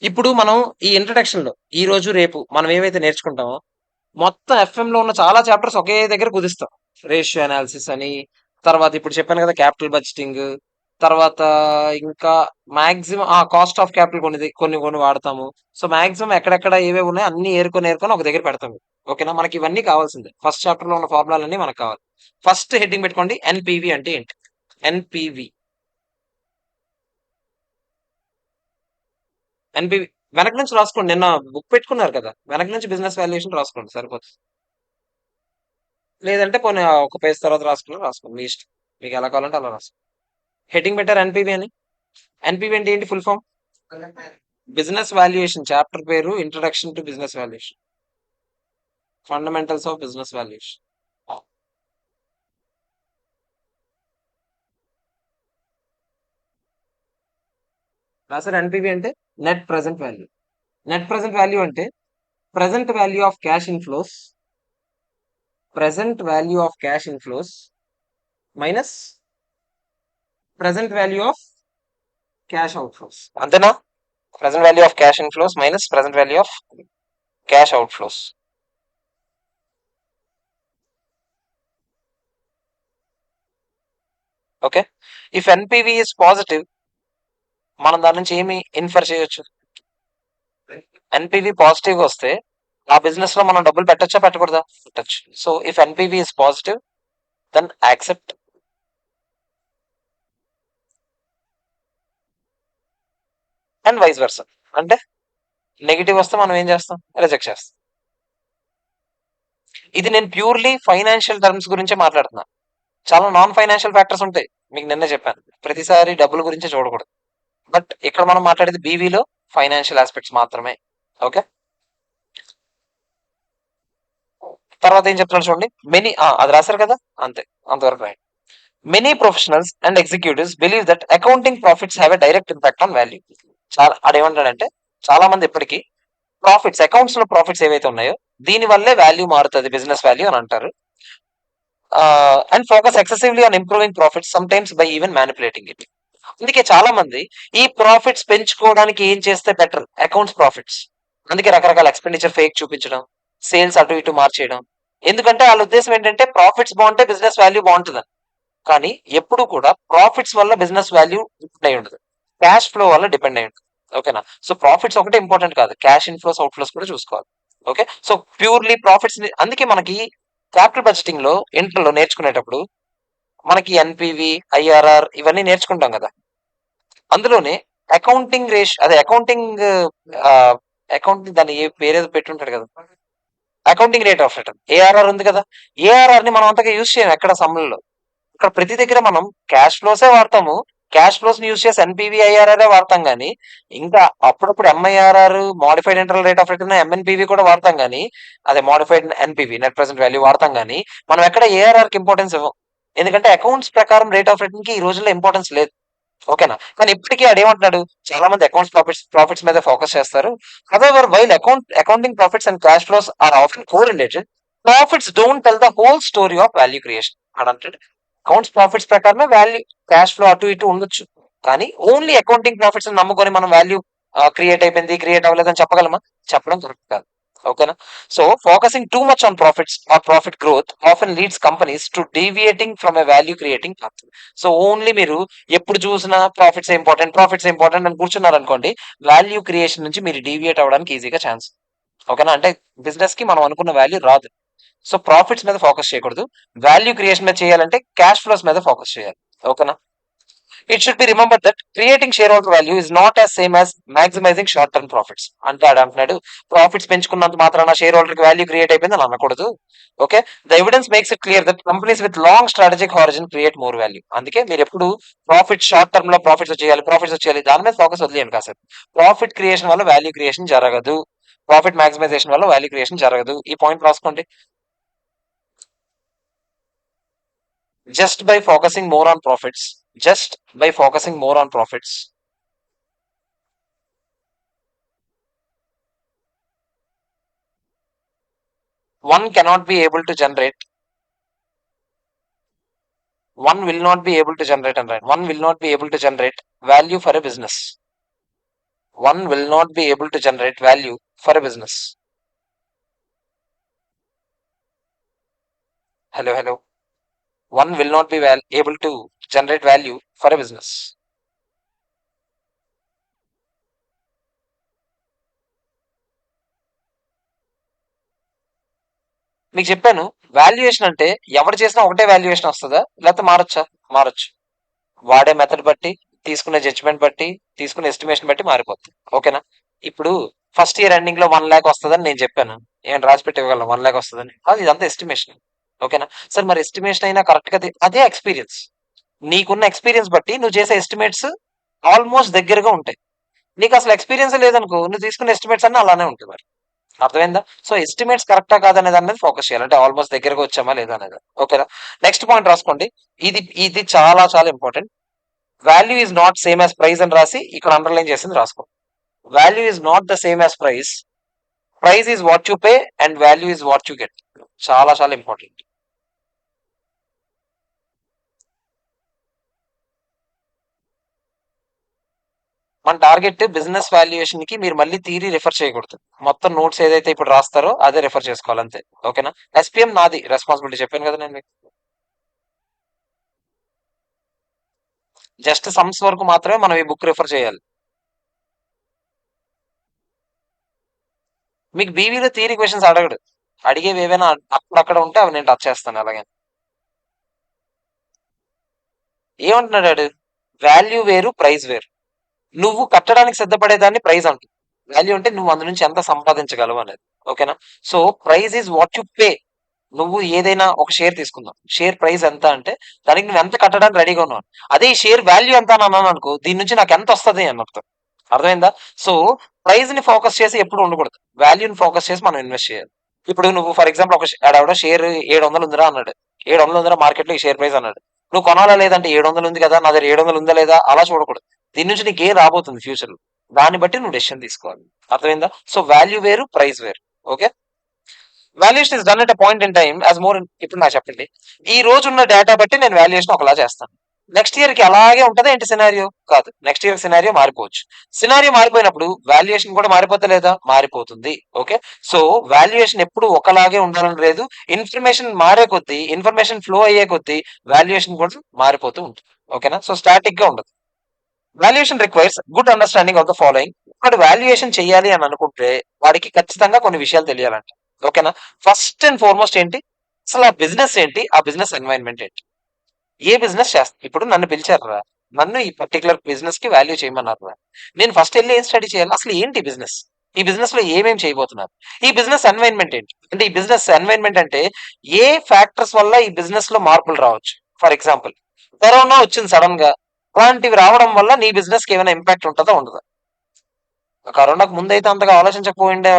ఇప్పుడు మనం ఈ ఇంట్రడక్షన్ లో ఈ రోజు రేపు మనం ఏవైతే నేర్చుకుంటామో మొత్తం ఎఫ్ఎం లో ఉన్న చాలా చాప్టర్స్ ఒకే దగ్గర కుదిస్తాం. రేషియో అనాలిసిస్ అని, తర్వాత ఇప్పుడు చెప్పాను కదా క్యాపిటల్ బడ్జెటింగ్, తర్వాత ఇంకా మాక్సిమం కాస్ట్ ఆఫ్ క్యాపిటల్ కొన్ని కొన్ని వాడతాము. సో మాక్సిమం ఎక్కడెక్కడ ఏవేవి ఉన్నాయో అన్ని ఏరుకొని ఒక దగ్గర పెడతాము. ఓకేనా? మనకి ఇవన్నీ కావాల్సిందే. ఫస్ట్ చాప్టర్ లో ఉన్న ఫార్ములాలన్నీ మనకు కావాలి. ఫస్ట్ హెడ్డింగ్ పెట్టుకోండి, ఎన్పివి అంటే ఏంటి? ఎన్పివి. ఎన్పివి వెనక నుంచి రాసుకోండి. నిన్న బుక్ పెట్టుకున్నారు కదా, వెనక నుంచి బిజినెస్ వాల్యుయేషన్ రాసుకోండి సరిపోతుంది. లేదంటే పోనీ ఒక పేజ్ తర్వాత రాసుకోండి, మీ ఇష్టం. మీకు ఎలా కావాలంటే అలా రాసుకోండి. హెడ్డింగ్ పెట్టారు ఎన్పివి అని. ఎన్పివి అంటే ఏంటి full form? Business valuation. Chapter పేరు introduction to business valuation, fundamentals of business valuation. రాసారు. ఎన్పివి అంటే net present value. Net present value అంటే present value of cash inflows, present value of cash inflows minus present value of cash outflows. అంతేనా? Present value of cash inflows minus present value of cash outflows. Okay. If NPV is positive, మనం దాని నుంచి ఏమి ఇన్ఫర్ చేయొచ్చు? ఎన్పివి పాజిటివ్ వస్తే ఆ బిజినెస్ లో మనం డబ్బులు పెట్టొచ్చా పెట్టకూడదా? పెట్టచ్చు. So if NPV is positive then accept, and vice versa. అంటే నెగిటివ్ వస్తే మనం ఏం చేస్తాం? రిజెక్ట్ చేస్తాం. ఇది నేను ప్యూర్లీ ఫైనాన్షియల్ టర్మ్స్ గురించే మాట్లాడుతున్నా. చాలా నాన్ ఫైనాన్షియల్ ఫ్యాక్టర్స్ ఉంటాయి, మీకు నిన్నే చెప్పాను. ప్రతిసారి డబ్బుల గురించే చూడకూడదు. బట్ ఇక్కడ మనం మాట్లాడేది బీవీలో ఫైనాన్షియల్ ఆస్పెక్ట్స్ మాత్రమే. ఓకే. తర్వాత ఏం చెప్తున్నాడు చూడండి. అది రాశారు కదా, అంతే, అంతవరకు రాయండి. Many professionals and executives believe that accounting profits have a direct impact on value. చాలా అదేమంటాడంటే, చాలా మంది ఇప్పటికీ ప్రాఫిట్స్, అకౌంట్స్ లో ప్రాఫిట్స్ ఏవైతే ఉన్నాయో దీని వల్లే వాల్యూ మారుతుంది, బిజినెస్ వాల్యూ అని అంటారు. And focus excessively on improving profits some times by even manipulating it. అందుకే చాలా మంది ఈ ప్రాఫిట్స్ పెంచుకోవడానికి ఏం చేస్తే బెటర్, అకౌంట్స్ ప్రాఫిట్స్. అందుకే రకరకాల ఎక్స్పెండిచర్ ఫేక్ చూపించడం, సేల్స్ అటు ఇటు మార్చేయడం. ఎందుకంటే వాళ్ళ ఉద్దేశం ఏంటంటే ప్రాఫిట్స్ బాగుంటే బిజినెస్ వాల్యూ బాగుంటుంది. కానీ ఎప్పుడు కూడా ప్రాఫిట్స్ వల్ల బిజినెస్ వాల్యూ డిపెండ్ అయి ఉండదు, క్యాష్ ఫ్లో వల్ల డిపెండ్ అయి ఉంటుంది. ఓకేనా? సో ప్రాఫిట్స్ ఒకటే ఇంపార్టెంట్ కాదు, క్యాష్ ఇన్ఫ్లోస్ అవుట్ఫ్లోస్ కూడా చూసుకోవాలి. ఓకే. సో ప్యూర్లీ ప్రాఫిట్స్, అందుకే మనకి క్యాపిటల్ బడ్జెటింగ్ లో ఇంటర్లో నేర్చుకునేటప్పుడు మనకి ఎన్పివి, ఐఆర్ఆర్ ఇవన్నీ నేర్చుకుంటాం కదా. అందులోనే అకౌంటింగ్ అదే అకౌంటింగ్, అకౌంటింగ్ దాన్ని పేరేదో పెట్టుంటాడు కదా, accounting rate of return, ARR ఉంది కదా. ఏఆర్ఆర్ ని మనం అంతగా యూజ్ చేయం ఎక్కడ సమ్ముల్లో. ఇక్కడ ప్రతి దగ్గర మనం క్యాష్ ఫ్లోసే వాడతాము, క్యాష్ ఫ్లోస్ యూస్ చేసి ఎన్పివి ఐఆర్ఆర్ వాడతాం కానీ ఇంకా అప్పుడప్పుడు MIRR, modified internal rate of return, MNPV కూడా వాడతాం కానీ అదే modified NPV net present value వాడతాం కానీ మనం ఎక్కడ ఏఆర్ఆర్ కి ఇంపార్టెన్స్ ఇవ్వం. ఎందుకంటే అకౌంట్స్ ప్రకారం రేట్ ఆఫ్ రిటర్న్ కి ఈ రోజుల్లో ఇంపార్టెన్స్ లేదు. ఓకేనా? కానీ ఇప్పటికీ ఆడేమంటున్నాడు, చాలా మంది అకౌంట్స్ ప్రాఫిట్స్ మీద ఫోకస్ చేస్తారు. However while accounting profits and cash flows are often correlated, profits don't tell the whole story of value creation అని అంటాడు. అకౌంట్స్ ప్రాఫిట్స్ ప్రకారమే వాల్యూ క్యాష్ ఫ్లో అటు ఇటు ఉండొచ్చు, కానీ ఓన్లీ అకౌంటింగ్ ప్రాఫిట్స్ నమ్ముకొని మనం వాల్యూ క్రియేట్ అయిపోయింది, క్రియేట్ అవ్వలేదని చెప్పగలమా? చెప్పడం కరెక్ట్ కాదు. ఓకేనా? So focusing too much on profits or profit growth often leads companies to deviating from a value creating path. So only మీరు ఎప్పుడు చూసినా ప్రాఫిట్స్ ఇంపార్టెంట్ అని కూర్చున్నారు అనుకోండి, వాల్యూ క్రియేషన్ నుంచి మీరు డీవియేట్ అవ్వడానికి ఈజీగా ఛాన్స్. ఓకేనా? అంటే బిజినెస్ కి మనం అనుకున్న వాల్యూ రాదు. సో ప్రాఫిట్స్ మీద ఫోకస్ చేయకూడదు, వాల్యూ క్రియేషన్ మీద చేయాలంటే క్యాష్ ఫ్లోస్ మీద ఫోకస్ చేయాలి. ఓకేనా? It should be remember that creating shareholder value is not as same as maximising short term profits. అంటే ఆడ అంటున్నాడు, ప్రాఫిట్స్ పెంచుకున్నంత మాత్రాన షేర్ హోల్డర్ కి వాల్యూ క్రియేట్ అయిపోయింది అని అనకూడదు. Okay, the evidence makes it clear that companies with long strategic horizon create more value. అందుకే మీరు ఎప్పుడు షార్ట్ టర్మ్ లో ప్రాఫిట్స్ వచ్చేయాలి దాని మీద ఫోకస్ వదిలేయండి కాసేపు. ప్రాఫిట్ క్రియేషన్ వల్ల వాల్యూ క్రియేషన్ జరగదు, ప్రాఫిట్ మాక్సిమైజేషన్ వల్ల వాల్యూ క్రియేషన్ జరగదు. ఈ పాయింట్ రాసుకోండి. just by focusing more on profits, just by focusing more on profits, one cannot be able to generate, one will not be able to generate, and right, one will not be able to generate value for a business. One will not be able to generate value for a business. Hello. One will not be able to generate value for a business. మీకు చెప్పాను, వాల్యుయేషన్ అంటే ఎవరు చేసినా ఒకటే వాల్యుయేషన్ వస్తుందా, లేకపోతే మారొచ్చా? మారొచ్చు. వాడే మెథడ్ బట్టి, తీసుకునే జడ్జ్మెంట్ బట్టి, తీసుకునే ఎస్టిమేషన్ బట్టి మారిపోతుంది. ఓకేనా? ఇప్పుడు ఫస్ట్ ఇయర్ ఎండింగ్ లో 1 lakh వస్తుందని నేను చెప్పాను, ఏం రాసి పెట్టి ఇవ్వగలను 1 lakh వస్తుందని? అది ఇదంతా ఎస్టిమేషన్. ఓకేనా? సరే, మరి ఎస్టిమేషన్ అయినా కరెక్ట్ గా అదే ఎక్స్పీరియన్స్. నీకున్న ఎక్స్పీరియన్స్ బట్టి నువ్వు చేసే ఎస్టిమేట్స్ ఆల్మోస్ట్ దగ్గరగా ఉంటాయి. నీకు అసలు ఎక్స్పీరియన్స్ లేదనుకో, నువ్వు తీసుకున్న ఎస్టిమేట్స్ అన్నీ అలానే ఉంటాయి. మరి అర్థమైందా? సో ఎస్టిమేట్స్ కరెక్టా కాదనే దాని మీద ఫోకస్ చేయాలి, అంటే ఆల్మోస్ట్ దగ్గరగా వచ్చామా లేదా అనేది. ఓకేనా? నెక్స్ట్ పాయింట్ రాసుకోండి. ఇది చాలా చాలా important. Value is not same as price అని రాసి ఇక్కడ అండర్లైన్ చేసింది రాసుకో. Value is not the same as price. Price is what you pay and value is what you get. చాలా చాలా ఇంపార్టెంట్. మన టార్గెట్ బిజినెస్ వాల్యుయేషన్ కి మీరు మళ్ళీ థియరీ రిఫర్ చేయకూడదు. మొత్తం నోట్స్ ఏదైతే ఇప్పుడు రాస్తారో అదే రిఫర్ చేసుకోవాలి అంతే. ఓకేనా? ఎస్పీఎం నాది రెస్పాన్సిబిలిటీ, చెప్పాను కదా నేను మీకు. జస్ట్ సమ్స్ వరకు మాత్రమే మనం ఈ బుక్ రిఫర్ చేయాలి. మీకు బీవీలో థియరీ క్వశ్చన్స్ అడగడు, అడిగేవి ఏవైనా అక్కడక్కడ ఉంటే అవి నేను టచ్ చేస్తాను. అలాగే ఏమంటున్నాడు, వాల్యూ వేరు, ప్రైస్ వేరు. నువ్వు కట్టడానికి సిద్ధపడేదాన్ని ప్రైస్ అంటుంది. వాల్యూ అంటే నువ్వు అందు నుంచి ఎంత సంపాదించగలవు అనేది. ఓకేనా? So price is what you pay. నువ్వు ఏదైనా ఒక షేర్ తీసుకుందాం, షేర్ ప్రైస్ ఎంత అంటే దానికి నువ్వు ఎంత కట్టడానికి రెడీగా ఉన్నావు. అదే ఈ షేర్ వాల్యూ ఎంత అని అన్నాను అనుకో, దీని నుంచి నాకు ఎంత వస్తుంది అని అర్థం. అర్థమైందా? సో ప్రైస్ ని ఫోకస్ చేసి ఎప్పుడు ఉండకూడదు, వాల్యూని ఫోకస్ చేసి మనం ఇన్వెస్ట్ చేయాలి. ఇప్పుడు నువ్వు ఫర్ ఎగ్జాంపుల్ ఒక ఆడవిడ షేర్ 700 ఉందిరా అన్నాడు, 700 ఉందిరా మార్కెట్ లో ఈ షేర్ ప్రైస్ అన్నాడు. నువ్వు కొనాలా లేదంటే 700 ఉంది కదా, నా దగ్గర 700 ఉందా లేదా అలా చూడకూడదు. దీని నుంచి నీకు ఏం రాబోతుంది ఫ్యూచర్ లో, దాన్ని బట్టి నువ్వు డెసిషన్ తీసుకోవాలి. అర్థమైందా? సో వాల్యూ వేరు, ప్రైస్ వేరు. Okay, valuation is done at a point in time as more. ఇప్పుడు నాకు చెప్పండి, ఈ రోజు ఉన్న డేటా బట్టి నేను వాల్యుయేషన్ ఒకలా చేస్తాను. నెక్స్ట్ ఇయర్ కి అలాగే ఉంటదా ఏంటి సినారియో? కాదు, నెక్స్ట్ ఇయర్ సినారియో మారిపోవచ్చు. సినారియో మారిపోయినప్పుడు వాల్యుయేషన్ కూడా మారిపోతే లేదా? మారిపోతుంది. ఓకే, సో వాల్యుయేషన్ ఎప్పుడు ఒకలాగే ఉండాలని లేదు. ఇన్ఫర్మేషన్ మారే కొద్దీ, ఇన్ఫర్మేషన్ ఫ్లో అయ్యే కొద్దీ వాల్యుయేషన్ కూడా మారిపోతూ ఉంటుంది. ఓకేనా? సో స్టాటిక్ గా ఉండదు. Valuation requires good understanding of the following. వాడు వాల్యుయేషన్ చేయాలి అని అనుకుంటే వాడికి ఖచ్చితంగా కొన్ని విషయాలు తెలియాలంట. ఓకేనా? ఫస్ట్ అండ్ ఫార్మోస్ట్ ఏంటి, అసలు ఆ బిజినెస్ ఏంటి, ఆ బిజినెస్ ఎన్వైరన్మెంట్ ఏంటి, ఏ బిజినెస్ చేస్తా. ఇప్పుడు నన్ను పిలిచారా, నన్ను ఈ పర్టికులర్ బిజినెస్ కి వాల్యూ చేయమన్నారా, నేను ఫస్ట్ వెళ్ళి ఏం స్టడీ చేయాలి, అసలు ఏంటి బిజినెస్, ఈ బిజినెస్ లో ఏమేమి చేయబోతున్నారు, ఈ బిజినెస్ ఎన్వైరన్మెంట్ ఏంటి. అంటే ఈ బిజినెస్ ఎన్వైరన్మెంట్ అంటే ఏ ఫ్యాక్టర్స్ వల్ల ఈ బిజినెస్ లో మార్పులు రావచ్చు. ఫర్ ఎగ్జాంపుల్, కరోనా వచ్చింది సడన్ గా, అలాంటివి రావడం వల్ల నీ బిజినెస్ కి ఏమైనా ఇంపాక్ట్ ఉంటుందా ఉండదా? కరోనాకు ముందైతే అంతగా ఆలోచించకపోయిండే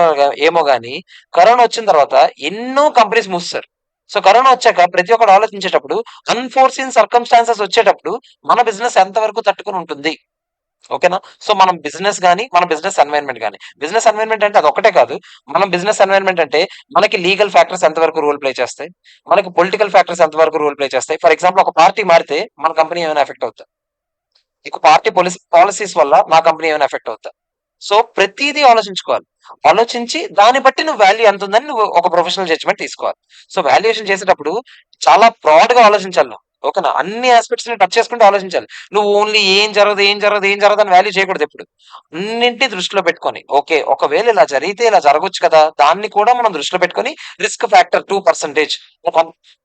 ఏమో గానీ, కరోనా వచ్చిన తర్వాత ఎన్నో కంపెనీస్ మూసేశారు. సో, కరోనా వచ్చాక ప్రతి ఒక్కడు ఆలోచించేటప్పుడు అన్‌ఫోర్‌సీన్ సర్కమ్‌స్టాన్సెస్ వచ్చేటప్పుడు మన బిజినెస్ ఎంత వరకు తట్టుకొని ఉంటుంది. ఓకేనా? సో, మనం బిజినెస్ గాని, మన బిజినెస్ ఎన్వైర్న్‌మెంట్ గాని. బిజినెస్ ఎన్వైర్న్‌మెంట్ అంటే అదొక్కటే కాదు. మనం బిజినెస్ ఎన్వైర్న్‌మెంట్ అంటే మనకి లీగల్ ఫ్యాక్టర్స్ ఎంత వరకు రోల్ ప్లే చేస్తాయి? మనకి పొలిటికల్ ఫ్యాక్టర్స్ ఎంత వరకు రోల్ ప్లే చేస్తాయి? ఫర్ ఎగ్జాంపుల్ ఒక పార్టీ మారితే మన కంపెనీ ఏమైనా ఎఫెక్ట్ అవుద్దా? ఒక పార్టీ పాలిసీస్ వల్ల నా కంపెనీ ఏమైనా ఎఫెక్ట్ అవుద్దా? సో, ప్రతీదీ ఆలోచించుకోవాలి. ఆలోచించి దాన్ని బట్టి నువ్వు వాల్యూ ఎంతుందని నువ్వు ఒక ప్రొఫెషనల్ జడ్జ్‌మెంట్ తీసుకోవాలి. సో, వాల్యుయేషన్ చేసేటప్పుడు చాలా బ్రాడ్‌గా ఆలోచించాలి నువ్వు. ఓకేనా? అన్ని యాస్పెక్ట్స్‌ని టచ్ చేసుకుంటూ ఆలోచించాలి. నువ్వు ఓన్లీ ఏం జరగదు, ఏం జరగదు, ఏం జరగదు అని వాల్యూ చేయకూడదెప్పుడు. అన్నింటిని దృష్టిలో పెట్టుకొని, ఓకే. ఒకవేళ ఇలా జరిగితే ఇలా జరగొచ్చు కదా! దాన్ని కూడా మనం దృష్టిలో పెట్టుకొని రిస్క్ ఫ్యాక్టర్ 2%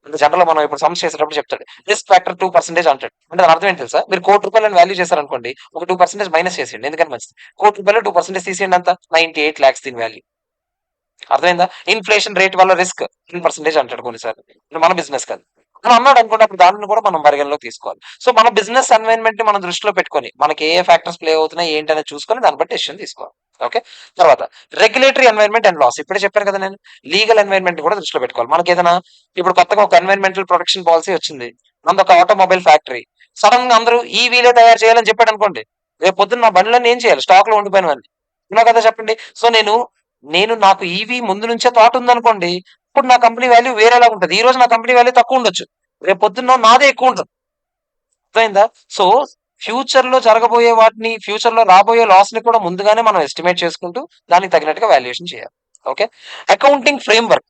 జనరల్‌గా మనం ఇప్పుడు సమ్స్ చేసేటప్పుడు చెప్తాడు. రిస్క్ ఫ్యాక్టర్ 2% అంటాడు. అంటే దాని అర్థం ఏంటి తెలుసా? మీరు ₹1,00,00,000 అని వాల్యూ చేశారనుకోండి. ఒక 2% మైనస్ చేసేయండి. ఎందుకని మంచిది. ₹1,00,00,000 2% తీసేయండి ఎంత? 98,00,000 దీని వాల్యూ. అర్థమైందా? ఇన్‌ఫ్లేషన్ రేట్ వల్ల రిస్క్ 10% అంటాడు కొన్నిసార్లు. ఇది మన బిజినెస్ కాదు. అలా అన్నాడనుకోండి అప్పుడు దాన్ని కూడా మనం పరిగణలోకి తీసుకోవాలి. సో, మన బిజినెస్ ఎన్వైర్న్‌మెంట్‌ని మనం దృష్టిలో పెట్టుకొని, మనకి ఏ ఫ్యాక్టర్స్ ప్లే అవుతున్నాయి ఏంటి అనేది చూసుకొని దాన్ని బట్టి డెసిషన్ తీసుకోవాలి. ఓకే. తర్వాత రెగ్యులేటరీ ఎన్వైర్న్‌మెంట్ అండ్ లాస్. ఇప్పుడే చెప్పాను కదా నేను. లీగల్ ఎన్వైర్న్‌మెంట్ కూడా దృష్టిలో పెట్టుకోవాలి. మనకేదైనా ఇప్పుడు కొత్తగా ఒక ఎన్వైర్న్‌మెంటల్ ప్రొటెక్షన్ పాలిసీ వచ్చింది. మనదొక ఆటోమొబైల్ ఫ్యాక్టరీ. సడెన్‌గా అందరూ ఈవీలే తయారు చేయాలని చెప్పాడనుకోండి. రేపు పొద్దున్న నా బండ్లన్నీ ఏం చేయాలి? స్టాక్‌లో ఉండిపోయినవన్నీ. అవునా కదా చెప్పండి. సో, నేను నాకు ఈవీ ముందు నుంచే థాట్ ఉందనుకోండి. ఇప్పుడు నా కంపెనీ వాల్యూ వేరేలాగా ఉంటది. ఈ రోజు నా కంపెనీ వాల్యూ తక్కువ ఉండొచ్చు. రేపు పొద్దున్న నాదే ఎక్కువ ఉంటది. అర్థమైందా? సో, ఫ్యూచర్‌లో జరగబోయే వాటిని, ఫ్యూచర్‌లో రాబోయే లాస్‌ని కూడా ముందుగానే మనం ఎస్టిమేట్ చేసుకుంటూ దానికి తగినట్టుగా వాల్యుయేషన్ చేయాలి. ఓకే. Accounting framework.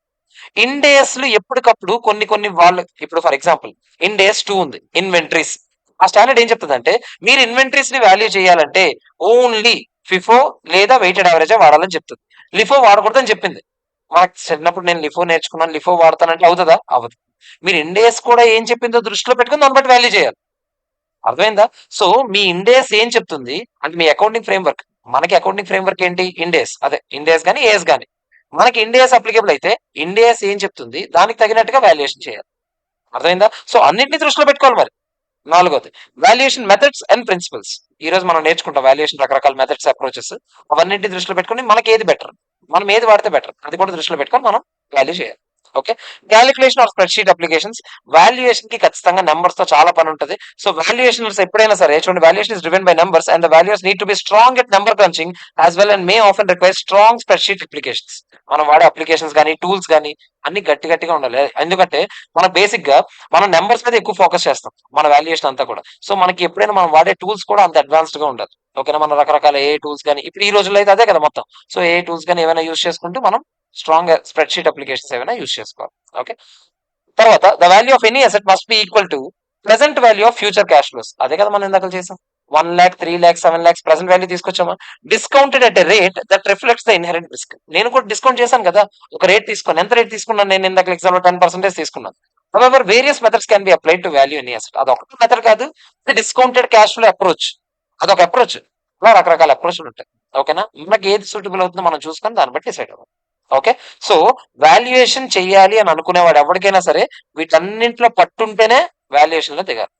ఇండ్ ఏస్‌లు ఎప్పటికప్పుడు కొన్ని కొన్ని వాళ్ళు ఇప్పుడు ఫర్ ఎగ్జాంపుల్ ఇండ్ ఏస్ 2 ఉంది. ఇన్వెంటరీస్. ఆ స్టాండర్డ్ ఏం చెప్తదంటే మీరు ఇన్వెంటరీస్‌ని వాల్యూ చేయాలంటే ఓన్లీ ఫిఫో లేదా వెయిటెడ్ యావరేజే వాడాలని చెప్తది. లిఫో వాడకూడదని చెప్పింది. మనకు చిన్నప్పుడు నేను లిఫో నేర్చుకున్నాను. లిఫో వాడతానంటే అవుతదా? అవ్వదు. మీరు ఇండ్ ఏస్ కూడా ఏం చెప్పిందో దృష్టిలో పెట్టుకొని దాన్ని బట్టి వాల్యూ చేయాలి. అర్థమైందా? సో, మీ ఇండేస్ ఏం చెప్తుంది? అంటే మీ అకౌంటింగ్ ఫ్రేమ్‌వర్క్. మనకి అకౌంటింగ్ ఫ్రేమ్‌వర్క్ ఏంటి? ఇండేస్. అదే ఇండేస్ గాని, ఏస్ గాని. మనకి ఇండేస్ అప్లికేబుల్ అయితే ఇండేస్ ఏం చెప్తుంది? దానికి తగినట్టుగా వాల్యుయేషన్ చేయాలి. అర్థమైందా? సో, అన్నిటిని దృష్టిలో పెట్టుకోవాలి మరి. నాలుగోది వాల్యుయేషన్ మెథడ్స్ అండ్ ప్రిన్సిపల్స్. ఈ రోజు మనం నేర్చుకుంటాం వాల్యుయేషన్ రకరకాల మెథడ్స్, అప్రోచెస్. అవన్నిటిని దృష్టిలో పెట్టుకొని మనకి ఏది బెటర్? మనం ఏది వాడితే బెటర్? అది కూడా దృష్టిలో పెట్టుకొని మనం వాల్యూ చేయాలి. Okay. Calculation or spreadsheet applications. వాల్యుయేషన్‌కి ఖచ్చితంగా నంబర్స్‌తో చాలా పని ఉంటది. సో, వాల్యుయేషనర్స్ ఎప్పుడైనా సరే చూడండి valuation is driven by numbers and the values need to be strong at number crunching as well and may often require strong spreadsheet applications. మనం వాడే అప్లికేషన్స్ గాని, టూల్స్ గాని అన్ని గట్టి గట్టిగా ఉండాలి. ఎందుకంటే మనం బేసిక్‌గా మనం నంబర్స్ మీద ఎక్కువ ఫోకస్ చేస్తాం. మన వాల్యుయేషన్ అంతా కూడా. సో, మనకి ఎప్పుడైనా మనం వాడే టూల్స్ కూడా అంత అడ్వాన్స్డ్‌గా ఉండాలి. ఓకేనా? మనం రకరకాల ఏఐ టూల్స్ గాని ఇప్పుడు ఈ రోజుల్లో అయితే అదే కదా మొత్తం. సో, ఏఐ టూల్స్ గాని ఏవైనా యూజ్ చేసుకుంటూ మనం స్ట్రాంగ్ స్ప్రెడ్‌షీట్ అప్లికేషన్స్ ఏవైనా యూజ్ చేసుకోవాలి. ఓకే. తర్వాత the value of any asset must be equal to present value of future cash flows. అదే కదా మనం ఇందాక చేసాం. 1,00,000, 3,00,000, 7,00,000 ప్రెజెంట్ వాల్యూ తీసుకొచ్చామా? Discounted at a rate that reflects the inherent risk. నేను కూడా డిస్కౌంట్ చేశాను కదా! ఒక రేట్ తీసుకొని ఎంత రేట్ తీసుకున్నాను నేను ఇందాక ఎగ్జాంపుల్ 10% తీసుకున్నాను. However various methods can be applied to value any asset. అదొకటే మెథడ్ కాదు. Discounted cash flow approach. అదొక అప్రోచ్. అలా రకరకాల అప్రోచ్‌లు ఉంటాయి. ఓకేనా? మనకి ఏది సూటబుల్ అవుతుందో మనం చూసుకొని దాన్ని బట్టి డిసైడ్ అవ్వాలి. ఓకే. సో, వాల్యుయేషన్ చెయ్యాలి అని అనుకునేవాడు ఎవరికైనా సరే వీటన్నింటిలో పట్టుంటేనే వాల్యుయేషన్‌లో దిగాలి.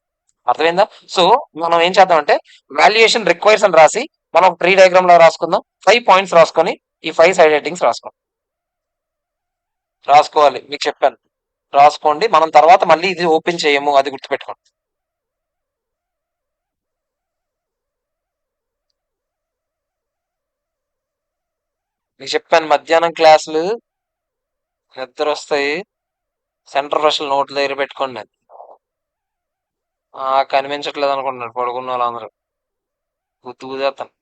అర్థమైందా? సో, మనం ఏం చేద్దామంటే వాల్యుయేషన్ రిక్వైర్స్ అని రాసి మనం ఒక ట్రీ డయాగ్రామ్‌లా రాసుకుందాం. 5 పాయింట్స్ రాసుకొని ఈ 5 సైడ్ హెడ్డింగ్స్ రాసుకోవాలి. మీకు చెప్పాను. రాసుకోండి. మనం తర్వాత మళ్ళీ ఇది ఓపెన్ చేయము. అది గుర్తుపెట్టుకోండి. మీకు చెప్పాను మధ్యాహ్నం క్లాసులు నిద్రొస్తాయి. సెంటర్ ఫ్రెష్‌లు నోట్ల దగ్గర పెట్టుకోండి. కనిపించట్లేదు అనుకుంటున్నారు పడుకున్నోళ్ళందరూ. గుర్తు గుదేత్తాను.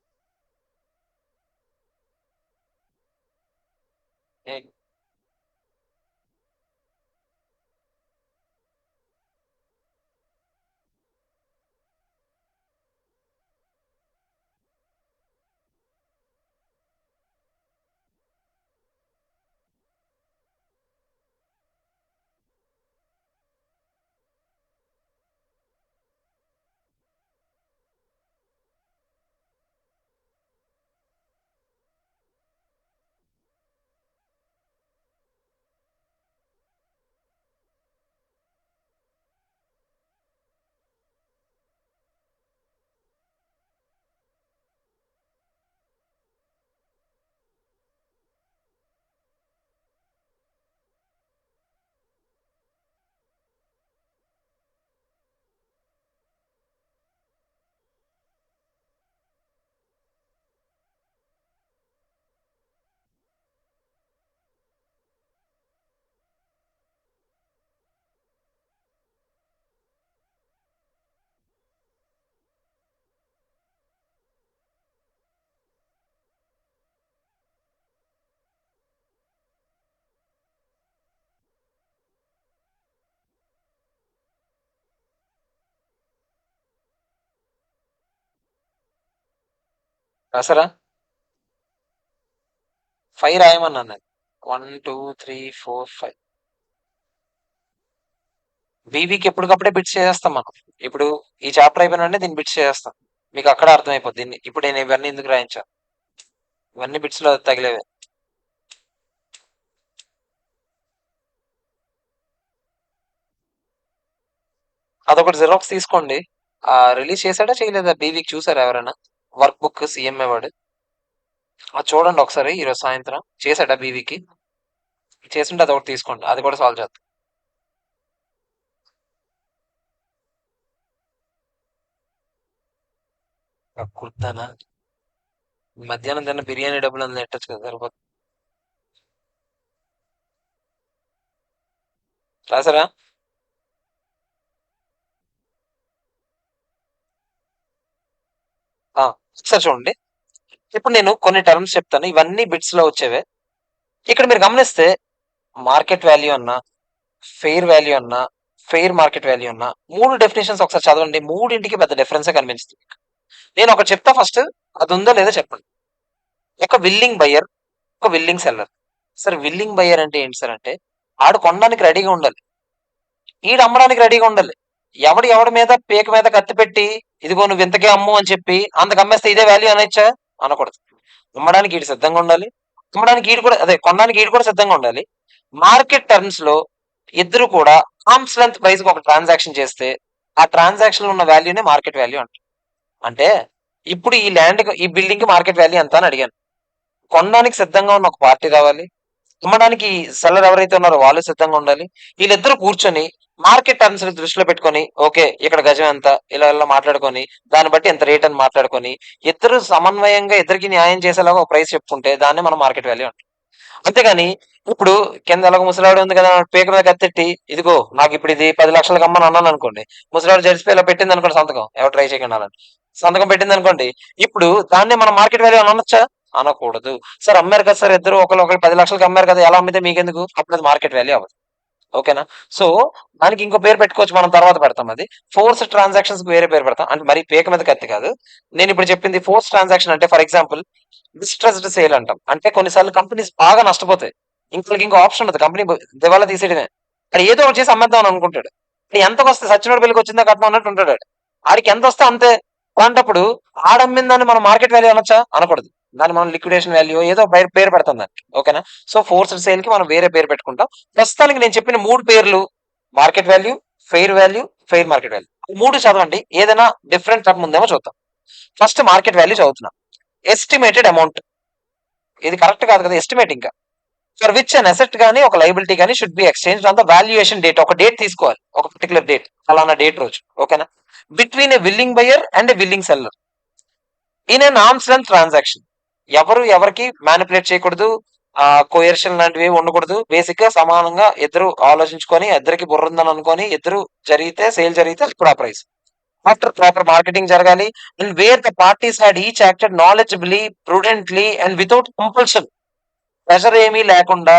రాసారా? 5 రాయమన్నాను నేను. 1, 2, 3, 4, 5. బీవీకి ఎప్పటికప్పుడే బిట్స్ చేసేస్తాం మనం. ఇప్పుడు ఈ చాప్టర్ అయిపోయిన వెంటనే దీన్ని బిట్స్ చేసేస్తాం. మీకు అక్కడ అర్థమైపోద్ది. ఇప్పుడు నేను ఇవన్నీ ఎందుకు రాయించాను. ఇవన్నీ బిట్స్ లో తగిలేవే. అదొకటి జిరాక్స్ తీసుకోండి. రిలీజ్ చేశాడా చేయలేదా బీవీకి, చూసారా ఎవరైనా? వర్క్ బుక్ సీఎంఏ వాడు. అది చూడండి ఒకసారి ఈరోజు సాయంత్రం. చేశాడా బీవీకి? చేసింటే అది ఒకటి తీసుకోండి, అది కూడా సాల్వ్ చేద్దాం. కుర్తానా? మధ్యాహ్నం తిన్న బిర్యానీ డబ్బులు అందులో నెట్టచ్చు కదా, సరిపోతుంది. రాసారా? ఒకసారి చూడండి. ఇప్పుడు నేను కొన్ని టర్మ్స్ చెప్తాను, ఇవన్నీ బిట్స్ లో వచ్చేవే. ఇక్కడ మీరు గమనిస్తే మార్కెట్ వాల్యూ అన్నా, ఫెయిర్ వాల్యూ అన్నా, ఫెయిర్ మార్కెట్ వాల్యూ అన్నా, మూడు డెఫినేషన్స్ ఒకసారి చదవండి. మూడింటికి పెద్ద డిఫరెన్సే కనిపిస్తుంది. నేను ఒకటి చెప్తా ఫస్ట్, అది ఉందో లేదో చెప్పండి. ఒక విల్లింగ్ బయ్యర్, ఒక willing seller. Sir willing buyer అంటే ఏంటి సార్ అంటే, ఆడు కొనడానికి రెడీగా ఉండాలి, ఈడు అమ్మడానికి రెడీగా ఉండాలి. ఎవడి మీద పేక మీద కత్తి పెట్టి ఇదిగో నువ్వు ఇంతకే అమ్ము అని చెప్పి అంతకు అమ్మేస్తే ఇదే వాల్యూ అనొచ్చా? అనకూడదు. అమ్మడానికి ఈడు సిద్ధంగా ఉండాలి, అమ్మడానికి ఈడు కూడా, అదే కొనడానికి ఈడు కూడా సిద్ధంగా ఉండాలి. మార్కెట్ టర్మ్స్ లో ఇద్దరు కూడా ఆర్మ్స్ లెంత్ ప్రైస్ ఒక ట్రాన్సాక్షన్ చేస్తే ఆ ట్రాన్సాక్షన్ లో ఉన్న వాల్యూనే మార్కెట్ వాల్యూ అంట. అంటే ఇప్పుడు ఈ ల్యాండ్, ఈ బిల్డింగ్ కి మార్కెట్ వాల్యూ ఎంత అని అడిగాను. కొనడానికి సిద్ధంగా ఉన్న ఒక పార్టీ రావాలి, అమ్మడానికి సెల్లర్ ఎవరైతే ఉన్నారో వాళ్ళు సిద్ధంగా ఉండాలి. వీళ్ళిద్దరూ కూర్చొని మార్కెట్ టర్మ్స్ ని దృష్టిలో పెట్టుకొని, ఓకే ఇక్కడ గజం ఎంత, ఇలా ఇలా మాట్లాడుకొని దాన్ని బట్టి ఎంత రేట్ అని మాట్లాడుకొని ఇద్దరు సమన్వయంగా ఇద్దరికి న్యాయం చేసేలాగా ఒక ప్రైస్ చెప్పుకుంటే దాన్ని మనం మార్కెట్ వాల్యూ అంటాం. అంతేగాని ఇప్పుడు కింద ఎలాగో ముసలాడు ఉంది కదా పీక మీద కత్తెట్టి ఇదిగో నాకు ఇప్పుడు ఇది 10 లక్షలకు అమ్మని అన్నాను అనుకోండి, ముసలాడు జడిసిపోయి ఇలా పెట్టింది అనుకోండి సంతకం, ఎవరు ట్రై చేయకుండా అలాంటి సంతకం పెట్టింది అనుకోండి, ఇప్పుడు దాన్నే మనం మార్కెట్ వాల్యూ అని అనొచ్చా? అనకూడదు. సార్ అమ్మారు కదా సార్ ఇద్దరు, ఒకరు 10 లక్షలకి అమ్మారు కదా, ఎలా అమ్మితే మీకెందుకు, అప్పుడు అది మార్కెట్ వాల్యూ అవ్వదు. ఓకేనా? సో దానికి ఇంకో పేరు పెట్టుకోవచ్చు, మనం తర్వాత పెడతాం. అది ఫోర్స్ ట్రాన్సాక్షన్స్ వేరే పేరు పెడతాం, అంటే మరి పేక మీద కత్తి కాదు. నేను ఇప్పుడు చెప్పింది ఫోర్స్ ట్రాన్సాక్షన్ అంటే ఫర్ ఎగ్జాంపుల్ డిస్ట్రెస్డ్ సేల్ అంటాం. అంటే కొన్నిసార్లు కంపెనీస్ బాగా నష్టపోతాయి, ఇంకో ఆప్షన్ ఉండదు, కంపెనీ దివాలా తీసేయడమే. అది ఏదో ఒకటి చేసి అమ్మేద్దాం అని అనుకుంటాడు. అది ఎంతకు వస్తే సచ్చినోడి బిల్లుకి వచ్చిందా కట్నం అన్నట్టు ఉంటాడు ఆడు. ఆడికి ఎంత వస్తే అంతే. అలాంటప్పుడు ఆడమ్మిన దాన్ని మనం మార్కెట్ వాల్యూ అనొచ్చా? అనకూడదు. దాన్ని మనం లిక్విడేషన్ వాల్యూ ఏదో పేరు పెడతాం దానికి. ఓకేనా? సో ఫోర్స్డ్ సేల్ కి మనం వేరే పేరు పెట్టుకుంటాం. ప్రస్తుతానికి నేను చెప్పిన మూడు పేర్లు market value, fair value, fair market value, మూడు చదవండి. ఏదైనా డిఫరెంట్ టర్మ్ ఉందేమో చూద్దాం. ఫస్ట్ మార్కెట్ వాల్యూ చదువుతున్నాం. ఎస్టిమేటెడ్ అమౌంట్, ఇది కరెక్ట్ కాదు కదా, ఎస్టిమేట్. ఇంకా ఫర్ విచ్ అన్ అసెట్ గానీ ఒక లైబిలిటీ గానీ should be exchange on the valuation date, ఒక డేట్ తీసుకోవాలి, ఒక పర్టికులర్ డేట్, అలానా డేట్ రోజు. ఓకేనా? Between a willing buyer and a willing seller in an arms length transaction. ఎవరు ఎవరికి మ్యానిపులేట్ చేయకూడదు, కోయర్షన్ లాంటివి ఉండకూడదు. బేసిక్ గా సమానంగా ఇద్దరు ఆలోచించుకొని, ఇద్దరికి బుర్ర ఉందని అనుకొని ఇద్దరు జరిగితే, సేల్ జరిగితే ఇప్పుడు ఆ ప్రైస్. ఆఫ్టర్ ప్రాపర్ మార్కెటింగ్ జరగాలి. And where the parties had each acted knowledgeably, prudently and without compulsion. Pressure ఏమీ లేకుండా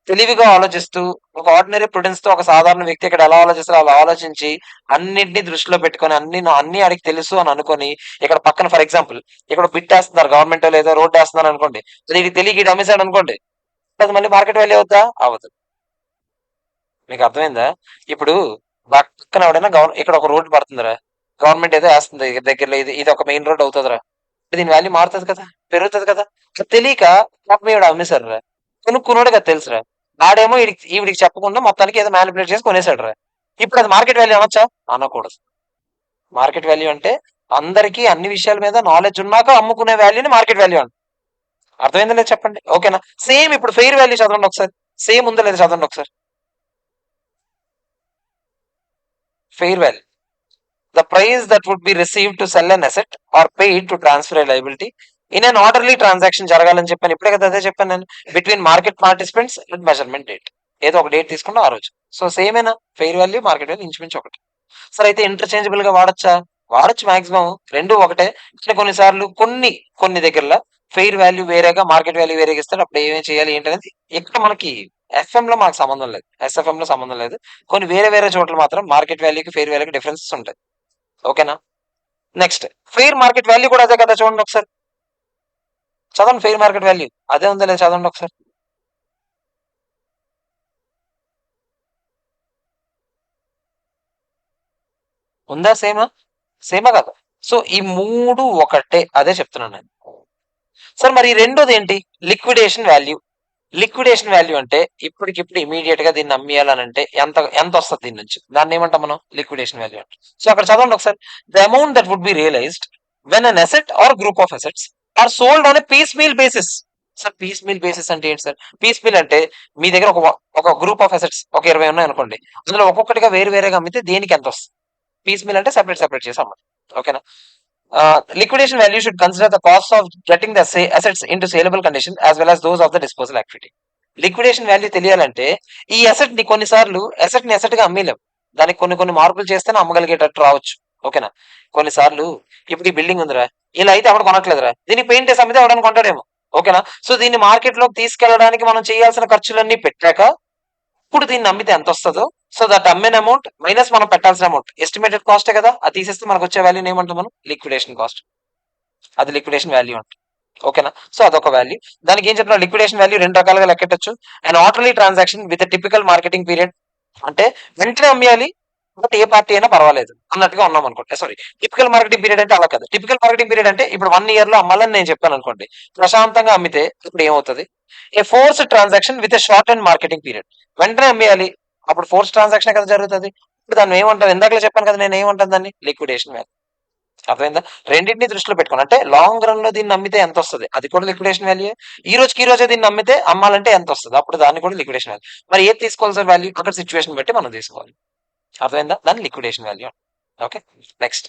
తెలివిగా ఆలోచిస్తూ, ఒక ఆర్డినరీ ప్రుడెన్స్ తో ఒక సాధారణ వ్యక్తి ఇక్కడ ఎలా ఆలోచిస్తారో అలా ఆలోచించి అన్నింటినీ దృష్టిలో పెట్టుకొని అన్ని ఆడికి తెలుసు అని అనుకొని, ఇక్కడ పక్కన ఫర్ ఎగ్జాంపుల్ ఇక్కడ బిట్ వేస్తున్నారు గవర్నమెంట్ లేదో రోడ్ వేస్తున్నారు అనుకోండి, ఇది తెలియక ఇటు అమ్మేశాడు అనుకోండి, అది మళ్ళీ మార్కెట్ వాల్యూ అవుతా? అవ్వదు. మీకు అర్థమైందా? ఇప్పుడు పక్కన ఎవడైనా ఇక్కడ ఒక రోడ్డు పడుతుందిరా, గవర్నమెంట్ ఏదో వేస్తుంది దగ్గరలో, ఇది ఒక మెయిన్ రోడ్ అవుతుందిరా, దీని వాల్యూ మారుతుంది కదా, పెరుగుతుంది కదా. అది తెలియక పాపం ఈవిడ అమ్మేశారు రా, కొనుక్కున్నాడు కదా తెలుసురా, ఆడేమో ఈవిడికి చెప్పకుండా మొత్తానికి ఏదో మ్యానిపులేట్ చేసి కొనేసాడు రా. ఇప్పుడు అది మార్కెట్ వాల్యూ అనొచ్చా? అనకూడదు. మార్కెట్ వాల్యూ అంటే అందరికీ అన్ని విషయాల మీద నాలెడ్జ్ ఉన్నాక అమ్ముకునే వాల్యూని మార్కెట్ వాల్యూ అంట. అర్థమైందా లేదు చెప్పండి? ఓకేనా? సేమ్ ఇప్పుడు ఫెయిర్ వాల్యూ చదవండి ఒకసారి. సేమ్ ఉందా లేదా చదవండి ఒకసారి. Fair value, the price that would be received to sell an asset or paid to transfer a liability in an orderly transaction జరగాలని చెప్పాను. ఇప్పుడే కదా అదే చెప్పాను నేను. Between market participants and measurement date, ఏదో ఒక డేట్ తీసుకున్నా ఆ రోజు. సో సేమేనా, ఫెయిర్ వాల్యూ మార్కెట్ వాల్యూ ఇంచుమించు ఒకటి. సరే అయితే ఇంటర్చేంజబుల్ గా వాడచ్చా? వాడచ్చు, మాక్సిమం రెండు ఒకటే. కొన్నిసార్లు కొన్ని దగ్గరలో ఫెయిర్ వాల్యూ వేరేగా, మార్కెట్ వాల్యూ వేరేగా ఇస్తాడు. అప్పుడు ఏమేమి చేయాలి ఏంటి అనేది ఇక్కడ మనకి ఎఫ్ఎం లో మనకు సంబంధం లేదు, ఎస్ఎఫ్ఎం లో సంబంధం లేదు. కొన్ని వేరే చోట్ల మాత్రం మార్కెట్ వాల్యూకి ఫెయిర్ వాల్యూకి డిఫరెన్సెస్ ఉంటాయి. ఓకేనా? నెక్స్ట్ ఫెయిర్ మార్కెట్ వాల్యూ కూడా అదే కదా, చూడండి ఒకసారి. చదవండి ఫెయిర్ మార్కెట్ వాల్యూ అదే ఉందా లేదా చదవండి ఒకసారి. ఉందా సేమా? సేమా కదా. సో ఈ మూడు ఒకటే అదే చెప్తున్నాను నేను. సార్ మరి రెండోది ఏంటి? Liquidation value. లిక్విడేషన్ వాల్యూ అంటే ఇప్పటికిప్పుడు ఇమీడియట్ గా దీన్ని అమ్మేయాలని అంటే ఎంత ఎంత వస్తుంది దీని నుంచి, దాన్ని ఏమంటాం మనం? లిక్విడేషన్ వాల్యూ అంటే. సో అక్కడ చదవండి ఒకసారి. The amount that would be realised when an asset or group of assets are sold on a piecemeal basis. Sir piecemeal basis అంటే ఏంటి సార్? పీస్ మీల్ అంటే మీ దగ్గర ఒక గ్రూప్ ఆఫ్ అసెట్స్ ఒక 20 ఉన్నాయి అనుకోండి, అందులో ఒక్కొక్కటిగా వేరు వేరేగా అమ్మితే దేనికి ఎంత వస్తుంది? పీస్ మీల్ అంటే సెపరేట్ సెపరేట్ చేసి అమ్మాలి. ఓకేనా? Liquidation value should consider the cost of getting the assets into saleable condition as well as those of the disposal activity. Liquidation value తెలియాలంటే ఈ అసెట్ ని కొన్నిసార్లు అసెట్ ని అసెట్ గా అమ్మేలేం, దానికి కొన్ని కొన్ని మార్పులు చేస్తేనే అమ్మగలిగేటట్టు రావచ్చు. ఓకేనా? కొన్నిసార్లు ఇప్పుడు ఈ బిల్డింగ్ ఉందిరా, ఇలా అయితే ఎవడు కొనట్లేదురా, దీనికి పెయింట్ వేసి అమ్మితే ఎవడని కొంటాడేమో. ఓకేనా? సో దీన్ని మార్కెట్ లోకి తీసుకెళ్ళడానికి మనం చేయాల్సిన ఖర్చులన్నీ పెట్టాక ఇప్పుడు దీన్ని అమ్మితే ఎంత వస్తుందో, సో దట్ అమ్మిన అమౌంట్ మైనస్ మనం పెట్టాల్సిన అమౌంట్ ఎస్టిమేటెడ్ కాస్టే కదా, అది తీసేస్తే మనకు వచ్చే వాల్యూని ఏమంటాం మనం? Liquidation cost. అది లిక్విడేషన్ వాల్యూ అంటే. ఓకేనా? సో అదొక వాల్యూ. దానికి ఏం చెప్తున్నా, లిక్విడేషన్ వాల్యూ రెండు రకాలుగా లెక్కెట్టచ్చు. And orderly transaction with typical marketing period, అంటే వెంటనే అమ్మేయాలి బట్ ఏ పార్టీ అయినా పర్వాలేదు అన్నట్టుగా ఉన్నాం అనుకోండి. సారీ, టిపికల్ మార్కెటింగ్ పీరియడ్ అంటే అలా కాదు. టిపికల్ మార్కెటింగ్ పీరియడ్ అంటే ఇప్పుడు 1 year లో అమ్మాలని నేను చెప్పాను అనుకోండి, ప్రశాంతంగా అమ్మితే ఇప్పుడు ఏమవుతుంది? A force transaction with short and marketing period, వెంటనే అమ్మేయాలి, అప్పుడు ఫోర్స్ ట్రాన్సాక్షన్ కదా జరుగుతుంది. ఇప్పుడు దాన్ని ఏమంటాను? ఇందాకలే చెప్పాను కదా, నేను ఏమంటాను దాన్ని? Liquidation value. అర్థమైందా? రెండింటిని దృష్టిలో పెట్టుకోండి. అంటే లాంగ్ రన్ లో దీన్ని అమ్మితే ఎంత వస్తుంది, అది కూడా లిక్విడేషన్ వాల్యూ. ఈ రోజుకి ఈ రోజే దీన్ని అమ్మితే అమ్మాలంటే ఎంత వస్తుంది, అప్పుడు దాన్ని కూడా లిక్విడేషన్ వాల్యూ. మరి ఏది తీసుకోవాలి సార్ వాల్యూ? అక్కడ సిచ్యువేషన్ బట్టి మనం తీసుకోవాలి. అర్థమైందా? దాన్ని liquidation value. Okay, next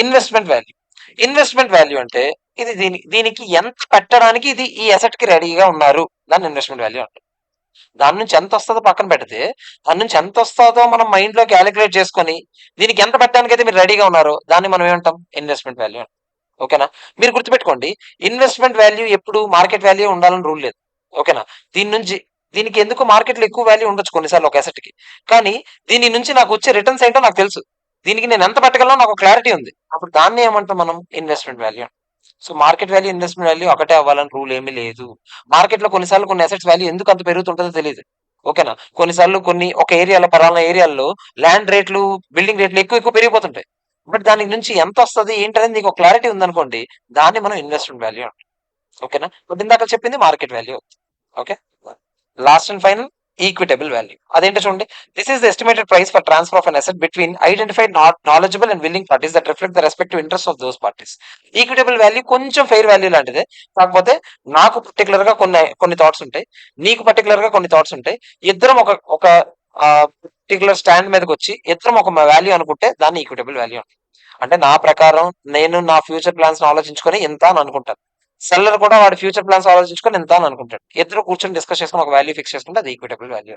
investment value. Investment value అంటే ఇది దీనికి ఎంత పెట్టడానికి ఇది ఈ అసెట్ కి రెడీగా ఉన్నారు, దాన్ని ఇన్వెస్ట్మెంట్ వాల్యూ అంటే. దాని నుంచి ఎంత వస్తుందో పక్కన పెడితే, దాని నుంచి ఎంత వస్తుందో మనం మైండ్ లో క్యాలిక్యులేట్ చేసుకొని దీనికి ఎంత పెట్టడానికి అయితే మీరు రెడీగా ఉన్నారో దాన్ని మనం ఏమంటాం? Investment value. ఓకేనా? మీరు గుర్తుపెట్టుకోండి, ఇన్వెస్ట్మెంట్ వాల్యూ ఎప్పుడు మార్కెట్ వాల్యూ ఉండాలని రూల్ లేదు. ఓకేనా? దీని నుంచి దీనికి ఎందుకు మార్కెట్ లో ఎక్కువ వాల్యూ ఉండొచ్చు కొన్నిసార్లు ఒక అసెట్ కి, కానీ దీని నుంచి నాకు వచ్చే రిటర్న్స్ ఏంటో నాకు తెలుసు, దీనికి నేను ఎంత పెట్టగలను నాకు క్లారిటీ ఉంది, అప్పుడు దాన్ని ఏమంటాం మనం? Investment value. So market value investment value ఒకటే అవ్వాలని రూల్ ఏమీ లేదు. మార్కెట్ లో కొన్నిసార్లు కొన్ని అసెట్స్ వాల్యూ ఎందుకు అంత పెరుగుతుంటుందో తెలియదు. ఓకేనా? కొన్నిసార్లు కొన్ని ఒక ఏరియాలో పలానా ఏరియాల్లో ల్యాండ్ రేట్లు, బిల్డింగ్ రేట్లు ఎక్కువ ఎక్కువ పెరిగిపోతుంటాయి, బట్ దానికి నుంచి ఎంత వస్తుంది ఏంటనేది నీకు క్లారిటీ ఉందనుకోండి, దాన్ని మనం ఇన్వెస్ట్మెంట్ వాల్యూ అంటాం. ఓకేనా? బట్ ఇందాక చెప్పింది market value. Okay, last and final equitable value. అదేంటో చూడండి. This is the estimated price for transfer of an asset between identified knowledgeable and willing parties that reflect the respective interest of those parties. Equitable value కొంచెం ఫెయిర్ వాల్యూ లాంటిదే, కాకపోతే నాకు పర్టికులర్ గా కొన్ని కొన్ని థాట్స్ ఉంటాయి, నీకు పర్టికులర్ గా కొన్ని థాట్స్ ఉంటాయి, ఇద్దరం ఒక ఒక పర్టికులర్ స్టాండ్ మీదకి వచ్చి ఇద్దరం ఒక వాల్యూ అనుకుంటే దాన్ని ఈక్విటబుల్ వాల్యూ అంటారు. అంటే నా ప్రకారం నేను నా ఫ్యూచర్ ప్లాన్స్ ఆలోచించుకొని ఇంత అని అనుకుంటాను, సెల్లర్ కూడా వాడి ఫ్యూచర్ ప్లాన్స్ ఆలోచించుకొని ఎంత అని అనుకుంటాడు, ఇద్దరు కూర్చొని డిస్కస్ చేసుకుని ఒక వాల్యూ ఫిక్స్ చేసుకుంటే అది ఈక్విటబుల్ వాల్యూ.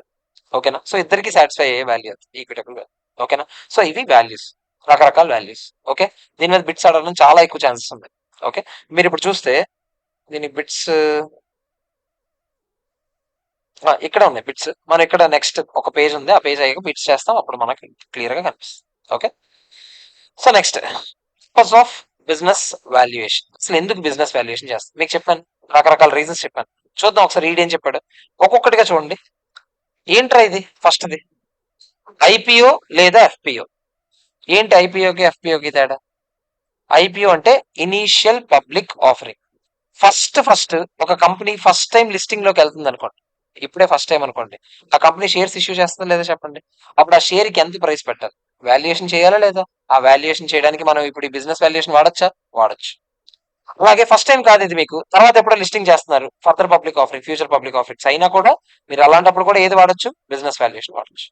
ఓకేనా? సో ఇద్దరికి సాటిస్ఫై అయ్యే వాల్యూ ఈక్విటబుల్ వాల్యూ. ఓకేనా? సో ఇవి వాల్యూస్, రకరకాల వాల్యూస్. ఓకే, దీని మీద బిట్స్ ఆడడం చాలా ఎక్కువ ఛాన్సెస్ ఉన్నాయి. ఓకే, మీరు ఇప్పుడు చూస్తే దీని బిట్స్ ఇక్కడ ఉన్నాయి బిట్స్. మనం ఇక్కడ నెక్స్ట్ ఒక పేజ్ ఉంది, ఆ పేజ్ అయ్యాక బిట్స్ చేస్తాం, అప్పుడు మనకి క్లియర్ గా కనిపిస్తుంది. Okay, so next purpose of business valuation. అసలు ఎందుకు బిజినెస్ వాల్యుయేషన్ చేస్తాం మీకు చెప్పాను, రకరకాల రీజన్స్ చెప్పాను. చూద్దాం ఒకసారి రీడ్ ఏం చెప్పాడు, ఒక్కొక్కటిగా చూడండి. ఏంట్రా ఇది? ఫస్ట్ది ఐపీఓ లేదా ఎఫ్పిఓ. ఏంటి ఐపీఓకి ఎఫ్పిఓకి తేడా? ఐపీఓ అంటే ఇనీషియల్ పబ్లిక్ ఆఫరింగ్. ఫస్ట్ ఒక కంపెనీ ఫస్ట్ టైం లిస్టింగ్ లోకి వెళ్తుంది అనుకోండి, ఇప్పుడే ఫస్ట్ టైం అనుకోండి, ఆ కంపెనీ షేర్స్ ఇష్యూ చేస్తుందా లేదా చెప్పండి, అప్పుడు ఆ షేర్ కి ఎంత ప్రైస్ పెట్టాలి? వాల్యుయేషన్ చేయాలా లేదా? ఆ వాల్యుయేషన్ చేయడానికి మనం ఇప్పుడు ఈ బిజినెస్ వాల్యుయేషన్ వాడచ్చా? వాడచ్చు. అలాగే ఫస్ట్ టైం కాదు ఇది, మీకు తర్వాత ఎప్పుడో లిస్టింగ్ చేస్తున్నారు, further public offering, future public offerings అయినా కూడా మీరు అలాంటప్పుడు కూడా ఏది వాడచ్చు? బిజినెస్ వాల్యుయేషన్ వాడచ్చు.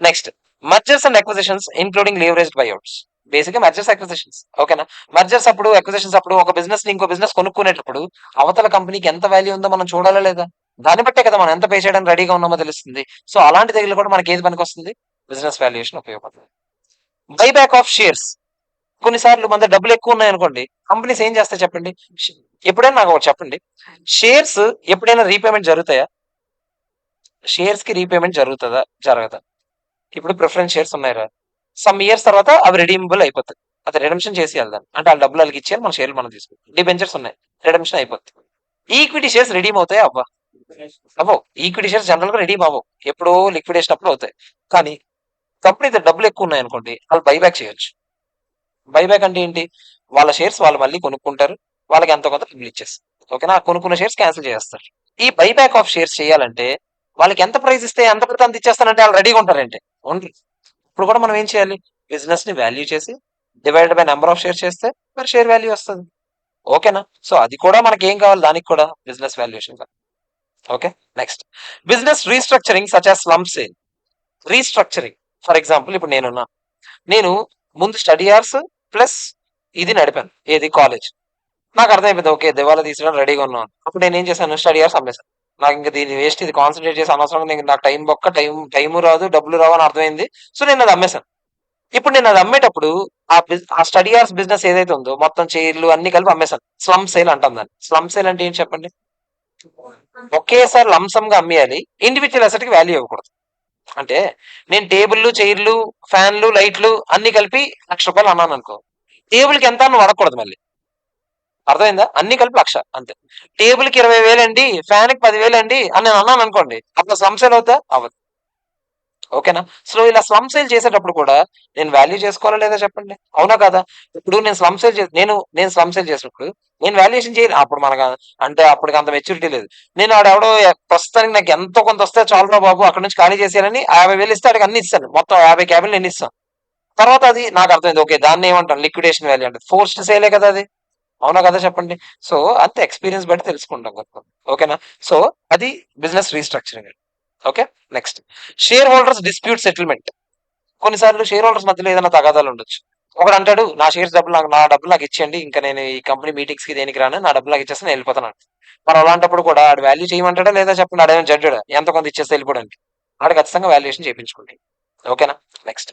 Next mergers and acquisitions including leveraged buyouts. Basic గా మర్జర్స్ అక్విజిషన్స్. ఓకేనా? మర్జర్స్ అప్పుడు, అక్విజిషన్స్ అప్పుడు ఒక బిజినెస్ ని ఇంకో బిజినెస్ కొనుక్కునేటప్పుడు అవతల కంపెనీకి ఎంత వాల్యూ ఉందో మనం చూడాలా లేదా? దాన్ని బట్టే కదా మనం ఎంత పే చేయడానికి రెడీగా ఉన్నామో తెలుస్తుంది. సో అలాంటి దగ్గర కూడా మనకి ఏది పనికి వస్తుంది? బిజినెస్ వాల్యుయేషన్ ఉపయోగపడుతుంది. Buyback of shares. కొన్నిసార్లు మన దగ్గర డబ్బులు ఎక్కువ ఉన్నాయి అనుకోండి, కంపెనీస్ ఏం చేస్తాయి చెప్పండి? ఎప్పుడైనా నాకు ఒకటి చెప్పండి, షేర్స్ ఎప్పుడైనా రీపేమెంట్ జరుగుతాయా? షేర్స్ కి రీపేమెంట్ జరుగుతుందా జరగదా? ఇప్పుడు ప్రిఫరెన్స్ షేర్స్ ఉన్నాయిరా, సమ్ ఇయర్స్ తర్వాత అవి రిడీమబుల్ అయిపోతాయి, అది రిడమ్షన్ చేసి వెళ్దాం అంటే వాళ్ళ డబ్బులు వాళ్ళకి ఇచ్చేయాలి, మన షేర్లు మనం తీసుకుంటాం. డిబెంచర్స్ ఉన్నాయి, రిడమ్షన్ అయిపోతుంది. ఈక్విటీ షేర్స్ రెడీమ్ అవుతాయి అవ్వ అవ్వవు. ఈక్విటీ షేర్స్ జనరల్ గా రెడీమ్ అవ్వవు. ఎప్పుడో లిక్విడేషన్ అప్పుడు అవుతాయి. కానీ కంపెనీ దగ్గర డబ్బులు ఎక్కువ ఉన్నాయనుకోండి, వాళ్ళు బైబ్యాక్ చేయొచ్చు. బైబ్యాక్ అంటే ఏంటి? వాళ్ళ షేర్స్ వాళ్ళు మళ్ళీ కొనుక్కుంటారు. వాళ్ళకి ఎంతో కొంత డబ్బులు ఇచ్చేస్తారు. ఓకేనా? ఆ కొనుక్కున్న షేర్స్ క్యాన్సిల్ చేస్తారు. ఈ బైబ్యాక్ ఆఫ్ షేర్స్ చేయాలంటే వాళ్ళకి ఎంత ప్రైస్ ఇస్తే ఎంత పడితే అంత ఇచ్చేస్తానంటే వాళ్ళు రెడీగా ఉంటారంటే ఓన్లీ. ఇప్పుడు కూడా మనం ఏం చేయాలి? బిజినెస్ ని వాల్యూ చేసి divided by number of shares చేస్తే మరి షేర్ వాల్యూ వస్తుంది. ఓకేనా? సో అది కూడా మనకి ఏం కావాలి? దానికి కూడా business valuation. Okay. Next, business restructuring such as slump sale. Restructuring, for example ఇప్పుడు నేను ముందు స్టడీ అవర్స్ ప్లస్ ఇది నడిపాను, ఏది కాలేజ్. నాకు అర్థమైపోయింది, ఓకే దివాలా తీసడం రెడీగా ఉన్నాను. అప్పుడు నేను ఏం చేశాను? స్టడీ అవర్స్ అమ్మేశాను. నాకు ఇంకా దీన్ని వేస్ట్, ఇది కాన్సన్ట్రేట్ చేసి అనవసరంగా నాకు టైం బొక్క, టైం రాదు, డబ్బులు రావు అని అర్థమైంది. సో నేను అది అమ్మేశాను. ఇప్పుడు నేను అది అమ్మేటప్పుడు ఆ స్టడీ అవర్స్ బిజినెస్ ఏదైతే ఉందో మొత్తం చైర్లు అన్ని కలిపి అమ్మేశాను. స్లమ్ సేల్ అంటాం దాన్ని. స్లమ్ సేల్ అంటే ఏంటి చెప్పండి? ఒకేసారి లంసమ్ గా అమ్మేయాలి, ఇండివిజువల్ అసెట్ కి వాల్యూ ఇవ్వకూడదు. అంటే నేను టేబుల్, చైర్లు, ఫ్యాన్లు, లైట్లు అన్ని కలిపి ₹1,00,000 అన్నాను అనుకో, టేబుల్ కి ఎంత అని అడగకూడదు మళ్ళీ. అర్థమైందా? అన్ని కలిపి 1,00,000 అంతే. టేబుల్ కి 20,000 అండి, ఫ్యాన్ కి 10,000 అండి అని నేను అన్నాను అనుకోండి, అప్పుడు స్లమ్ సేల్ అవుతా? అవ్వదు. ఓకేనా? సో ఇలా స్లమ్ సేల్ చేసేటప్పుడు కూడా నేను వాల్యూ చేసుకోవాలా లేదా చెప్పండి? అవునా కదా? ఇప్పుడు నేను స్లమ్ సేల్ నేను స్లమ్ సేల్ చేసినప్పుడు నేను వాల్యుయేషన్ చేయాలి. అప్పుడు మనకు అంటే అప్పటికి అంత మెచ్యూరిటీ లేదు. నేను ఆడెవడో ప్రస్తుతానికి నాకు ఎంతో కొంత వస్తే చాలురా బాబు అక్కడ నుంచి ఖాళీ చేసేయాలని 50,000 ఇస్తే ఆడికి అన్ని ఇస్తాను. మొత్తం 50 క్యాబిన్లు ఎన్ని ఇస్తాను. తర్వాత అది నాకు అర్థమైంది, ఓకే దాన్ని ఏమంటాం? లిక్విడేషన్ వాల్యూ అంటే ఫోర్స్డ్ సేలే కదా అది. అవునా కదా చెప్పండి? సో అంతే, ఎక్స్పీరియన్స్ బట్టి తెలుసుకుంటాం కొంచెం. ఓకేనా? సో అది business restructuring. Okay. Next, share holders dispute settlement. కొన్నిసార్లు షేర్ హోల్డర్స్ మధ్యలో ఏదైనా తగాదాలు ఉండొచ్చు. ఒకడు అంటాడు, నా డబ్బులు నాకు ఇచ్చేయండి, ఇంకా నేను ఈ కంపెనీ మీటింగ్స్ కి దేనికి రాను, నా డబ్బులు నాకు ఇచ్చేస్తే నేను వెళ్ళిపోతాను. మరి అలాంటప్పుడు కూడా ఆడు వాల్యూ చేయమంటాడా లేదా చెప్పండి? ఆడేమో జడ్జడా ఎంత కొంత ఇచ్చేస్తే వెళ్ళిపోవడానికి? ఆడు ఖచ్చితంగా వాల్యుయేషన్ చేయించుకుంటాడు. ఓకేనా? Next,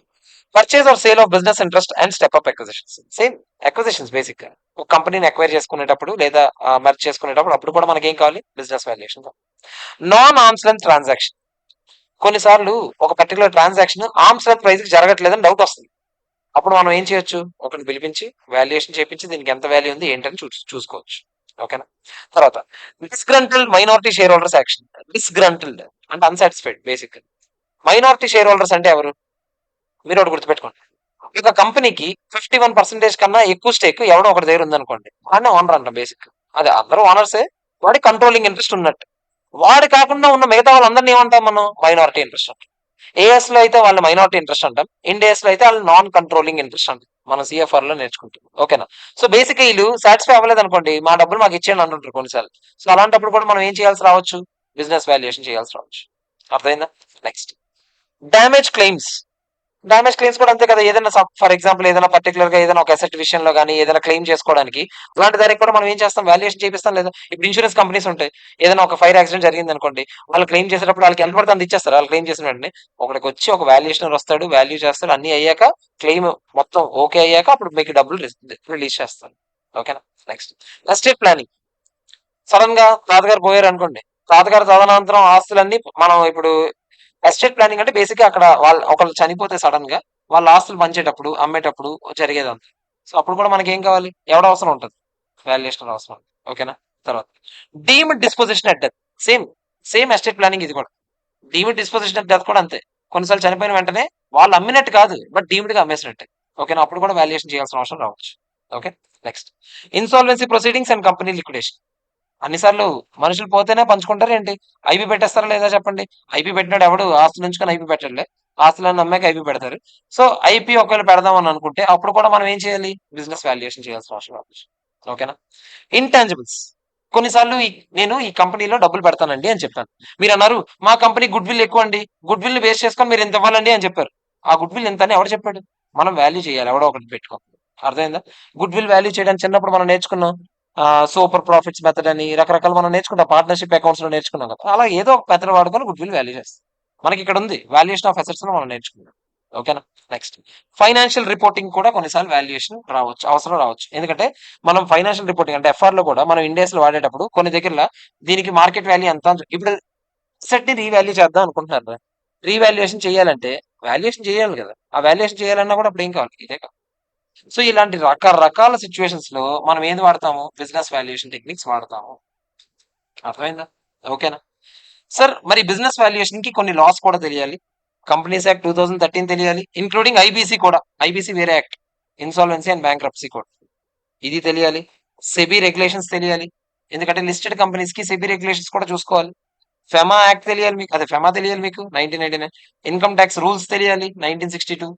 purchase are sale of business interest and step up acquisitions. Same acquisitions basic గా ఒక కంపెనీని అక్వైర్ చేసుకునేటప్పుడు లేదా మర్జ్ చేసుకునేటప్పుడు అప్పుడు కూడా మనకి ఏం కావాలి? Business valuation. Non arms length transaction. కొన్నిసార్లు ఒక particular transaction arms length price కి జరగట్లేదని డౌట్ వస్తుంది. అప్పుడు మనం ఏం చేయొచ్చు? ఒకరిని పిలిపించి వాల్యుయేషన్ చేపించి దీనికి ఎంత వాల్యూ ఉంది ఏంటని చూసుకోవచ్చు. ఓకేనా? తర్వాత, డిస్గ్రంటిల్డ్ మైనారిటీ షేర్ హోల్డర్స్ యాక్షన్. డిస్గ్రంటిల్డ్ అంటే unsatisfied basic. Minority share holders అంటే ఎవరు? మీరు ఒకటి గుర్తుపెట్టుకోండి. ఒక కంపెనీకి 51% కన్నా ఎక్కువ స్టేక్ ఎవడో ఒకటి దగ్గర ఉందనుకోండి, వాడిని ఓనర్ అంటాం బేసిక్. అదే అందరూ ఓనర్సే, వాడి కంట్రోలింగ్ ఇంట్రెస్ట్ ఉన్నట్టు. వాడు కాకుండా ఉన్న మిగతా వాళ్ళందరినీ ఏమంటాం మనం? మైనారిటీ ఇంట్రెస్ట్ అంటాం. ఏఎస్ లో అయితే వాళ్ళని మైనారిటీ ఇంట్రెస్ట్ అంటాం, ఇండియస్ లో అయితే వాళ్ళు నాన్ కంట్రోలింగ్ ఇంట్రెస్ట్ అంటాం. మనం సిఎఫ్ఆర్ లో నేర్చుకుంటాం. ఓకేనా? సో బేసిక్ వీళ్ళు సాటిస్ఫై అవ్వలేదు అనుకోండి, మా డబ్బులు మాకు ఇచ్చేయండి అంటుంటారు కొన్నిసార్లు. సో అలాంటప్పుడు కూడా మనం ఏం చేయాల్సి రావచ్చు? బిజినెస్ వాల్యుయేషన్ చేయాల్సి రావచ్చు. అర్థమైందా? Next, damage claims. Damage claims కూడా అంతే కదా. ఏదైనా ఫర్ ఎగ్జాంపుల్ ఏదైనా పర్టికులర్ గా ఏదైనా ఒక అసెట్ విషయంలో కానీ ఏదైనా క్లెయిమ్ చేసుకోవడానికి అలాంటి దానికి కూడా మనం ఏం చేస్తాం? వాల్యుయేషన్ చేపిస్తాం లేదా? ఇప్పుడు ఇన్సూరెన్స్ కంపెనీస్ ఉంటాయి. ఏదైనా ఒక ఫైర్ యాక్సిడెంట్ జరిగింది అనుకోండి, వాళ్ళు క్లెయిమ్ చేసేటప్పుడు వాళ్ళకి ఎంత పడితే అంత ఇచ్చేస్తారు. వాళ్ళు క్లెయిమ్ చేసిన వెంటనే ఒకడికి వచ్చి ఒక వాల్యుయేషన్ వస్తాడు, వాల్యూ చేస్తాడు, అన్ని అయ్యాక క్లెయిమ్ మొత్తం ఓకే అయ్యాక అప్పుడు మీకు డబ్బులు రిలీజ్ చేస్తారు. ఓకేనా? Next, estate planning. సడన్ గా తాతగారు పోయారు అనుకోండి, తాతగారు తదనంతరం ఆస్తులన్నీ మనం ఇప్పుడు ఎస్టేట్ ప్లానింగ్ అంటే బేసిక్ గా అక్కడ వాళ్ళు ఒకళ్ళు చనిపోతే సడన్ గా వాళ్ళ ఆస్తులు పంచేటప్పుడు అమ్మేటప్పుడు జరిగేది అంత. సో అప్పుడు కూడా మనకి ఏం కావాలి? ఎవడ అవసరం ఉంటుంది? వాల్యుయేషన్ అవసరం ఉంటుంది. ఓకేనా? తర్వాత, deemed disposition at death. Same same estate planning ఇది కూడా. డీమ్డ్ డిస్పోజిషన్ అట్ డెత్ కూడా అంతే. కొన్నిసార్లు చనిపోయిన వెంటనే వాళ్ళు అమ్మినట్టు కాదు, బట్ డీమ్డ్ గా అమ్మేసినట్టే. ఓకేనా? అప్పుడు కూడా వాల్యుయేషన్ చేయాల్సిన అవసరం రావచ్చు. Okay. Next, insolvency proceedings and company liquidation. అన్నిసార్లు మనుషులు పోతేనే పంచుకుంటారు ఏంటి? ఐపీ పెట్టేస్తారా లేదా చెప్పండి? ఐపీ పెట్టినాడు ఎవడు ఆస్తులు ఉంచుకొని ఐపీ పెట్టలే, ఆస్తులను అమ్మాక ఐపీ పెడతారు. సో ఐపీ ఒకవేళ పెడదాం అని అనుకుంటే అప్పుడు కూడా మనం ఏం చేయాలి? బిజినెస్ వాల్యుయేషన్ చేయాల్సిన అవసరం రావచ్చు. ఓకేనా? ఇంటాంజిబుల్స్. కొన్నిసార్లు నేను ఈ కంపెనీలో డబ్బులు పెడతానండి అని చెప్పాను. మీరు అన్నారు మా కంపెనీ గుడ్ విల్ ఎక్కువ అండి, గుడ్ విల్ ని బేస్ చేసుకొని మీరు ఎంత ఇవ్వాలండి అని చెప్పారు. ఆ గుడ్ విల్ ఎంత అని ఎవడు చెప్పాడు? మనం వాల్యూ చేయాలి, ఎవడో ఒకటి పెట్టుకో. అర్థమైందా? గుడ్ విల్ వాల్యూ చేయడానికి చిన్నప్పుడు మనం నేర్చుకున్నాం. సూపర్ ప్రాఫిట్స్ మెథడ్ అని రకరకాలు మనం నేర్చుకుంటాం, పార్ట్నర్షిప్ అకౌంట్స్ లో నేర్చుకున్నాం కదా. అలా ఏదో ఒక మెథడ్ వాడుకొని గుడ్ విల్ వాల్యూ చేస్తాం. మనకి ఇక్కడ ఉంది వాల్యుయేషన్ ఆఫ్ అసెట్స్ లో మనం నేర్చుకున్నాం. ఓకేనా? నెక్స్ట్, ఫైనాన్షియల్ రిపోర్టింగ్ కూడా కొన్నిసార్లు వాల్యుయేషన్ రావచ్చు, అవసరం రావచ్చు. ఎందుకంటే మనం ఫైనాన్షియల్ రిపోర్టింగ్ అంటే ఎఫ్ఆర్ లో కూడా మనం ఇండియాస్ లో వాడేటప్పుడు కొన్ని దగ్గర దీనికి మార్కెట్ వాల్యూ ఎంత ఇప్పుడు సెట్ ని రీవాల్యూ చేద్దాం అనుకుంటున్నారు. రీవాల్యుయేషన్ చేయాలంటే వాల్యుయేషన్ చేయాలి కదా. ఆ వాల్యుయేషన్ చేయాలన్నా కూడా అప్పుడు ఏం కావాలి? ఇదే కావాలి. సో ఇలాంటి రకరకాల సిచ్యువేషన్స్ లో మనం ఏది వాడతాము? బిజినెస్ వాల్యుయేషన్ టెక్నిక్స్ వాడతాము. అర్థమైందా? ఓకేనా? సార్ మరి బిజినెస్ వాల్యుయేషన్ కి కొన్ని లాస్ కూడా తెలియాలి. కంపెనీస్ యాక్ట్ 2013 తెలియాలి, ఇంక్లూడింగ్ ఐబీసీ కూడా. ఐబీసీ వేరే act, insolvency and bankruptcy code, ఇది తెలియాలి. సెబీ రెగ్యులేషన్స్ తెలియాలి, ఎందుకంటే లిస్టెడ్ కంపెనీస్ కి సెబీ రెగ్యులేషన్స్ కూడా చూసుకోవాలి. ఫెమా యాక్ట్ తెలియాలి మీకు, అదే ఫెమా తెలియాలి మీకు 1999. ఇన్కమ్ ట్యాక్స్ రూల్స్ తెలియాలి 1962.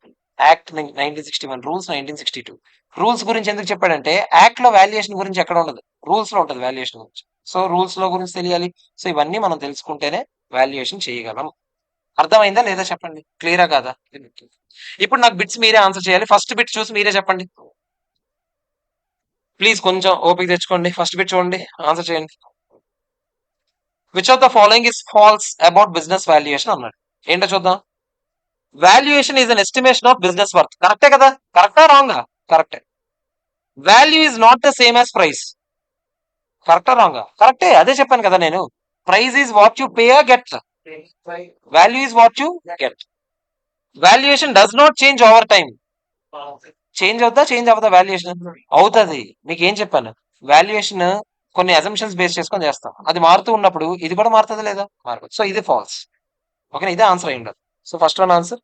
Act 1961, rules 1962. రూల్స్ గురించి ఎందుకు చెప్పాడంటే యాక్ట్ లో వాల్యుయేషన్ గురించి ఎక్కడ ఉండదు, రూల్స్ లో ఉంటుంది వాల్యుయేషన్ గురించి. సో రూల్స్ లో గురించి తెలియాలి. సో ఇవన్నీ మనం తెలుసుకుంటేనే వాల్యుయేషన్ చేయగలం. అర్థమైందా లేదా చెప్పండి, క్లియరా కాదా? ఇప్పుడు నాకు బిట్స్ మీరే ఆన్సర్ చేయాలి. ఫస్ట్ బిట్ చూసి మీరే చెప్పండి ప్లీజ్, కొంచెం ఓపిక తెచ్చుకోండి. ఫస్ట్ బిట్ చూడండి, ఆన్సర్ చేయండి. Which of the following is false about business valuation అన్నాడు. ఏంటో చూద్దాం. Valuation is an estimation of business worth. కరెక్టే కదా? కరెక్టా రాంగా? కరెక్టే. Value is not the same as price. కరెక్టా రాంగా? కరెక్టే, అదే చెప్పాను కదా నేను. Price is what you pay get, value is what you get. Valuation does not change over time. Change అవుతా, చేంజ్ అవుతా వాల్యుయేషన్? అవుతుంది. మీకు ఏం చెప్పాను, వాల్యుయేషన్ కొన్ని అజంప్షన్స్ బేస్ చేసుకొని చేస్తాం, అది మారుతూ ఉన్నప్పుడు ఇది కూడా మారుతుంది లేదా? మారు. సో ఇది ఫాల్స్. ఓకేనా, ఇదే ఆన్సర్ అయి ఉండదు. So first one answer.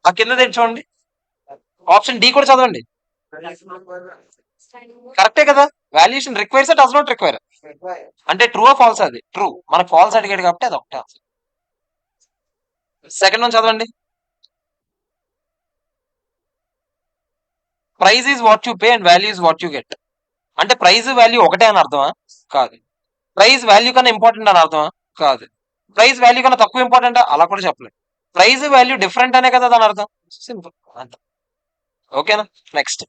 ఆ కింద చూడండి, ఆప్షన్ డి కూడా చదవండి. కరెక్టే కదా? Valuation requires does not require, అంటే ట్రూ ఆ ఫాల్స్? అది ట్రూ, మనకు ఫాల్స్ అడిగాడు కాబట్టి అది ఒకటే ఆన్సర్. సెకండ్ వన్ చదవండి. Price is what you pay and value is what you get. అంటే ప్రైజ్ వాల్యూ ఒకటే అని అర్థమా? కాదు. ప్రైజ్ వాల్యూ కన్నా ఇంపార్టెంట్ అని అర్థమా? కాదు. ప్రైజ్ వాల్యూ కన్నా తక్కువ ఇంపార్టెంట్ అలా కూడా చెప్పలేదు. ప్రైజ్ వాల్యూ డిఫరెంట్ అనే కదా దాని అర్థం. సింపుల్ అంత. ఓకేనా? నెక్స్ట్,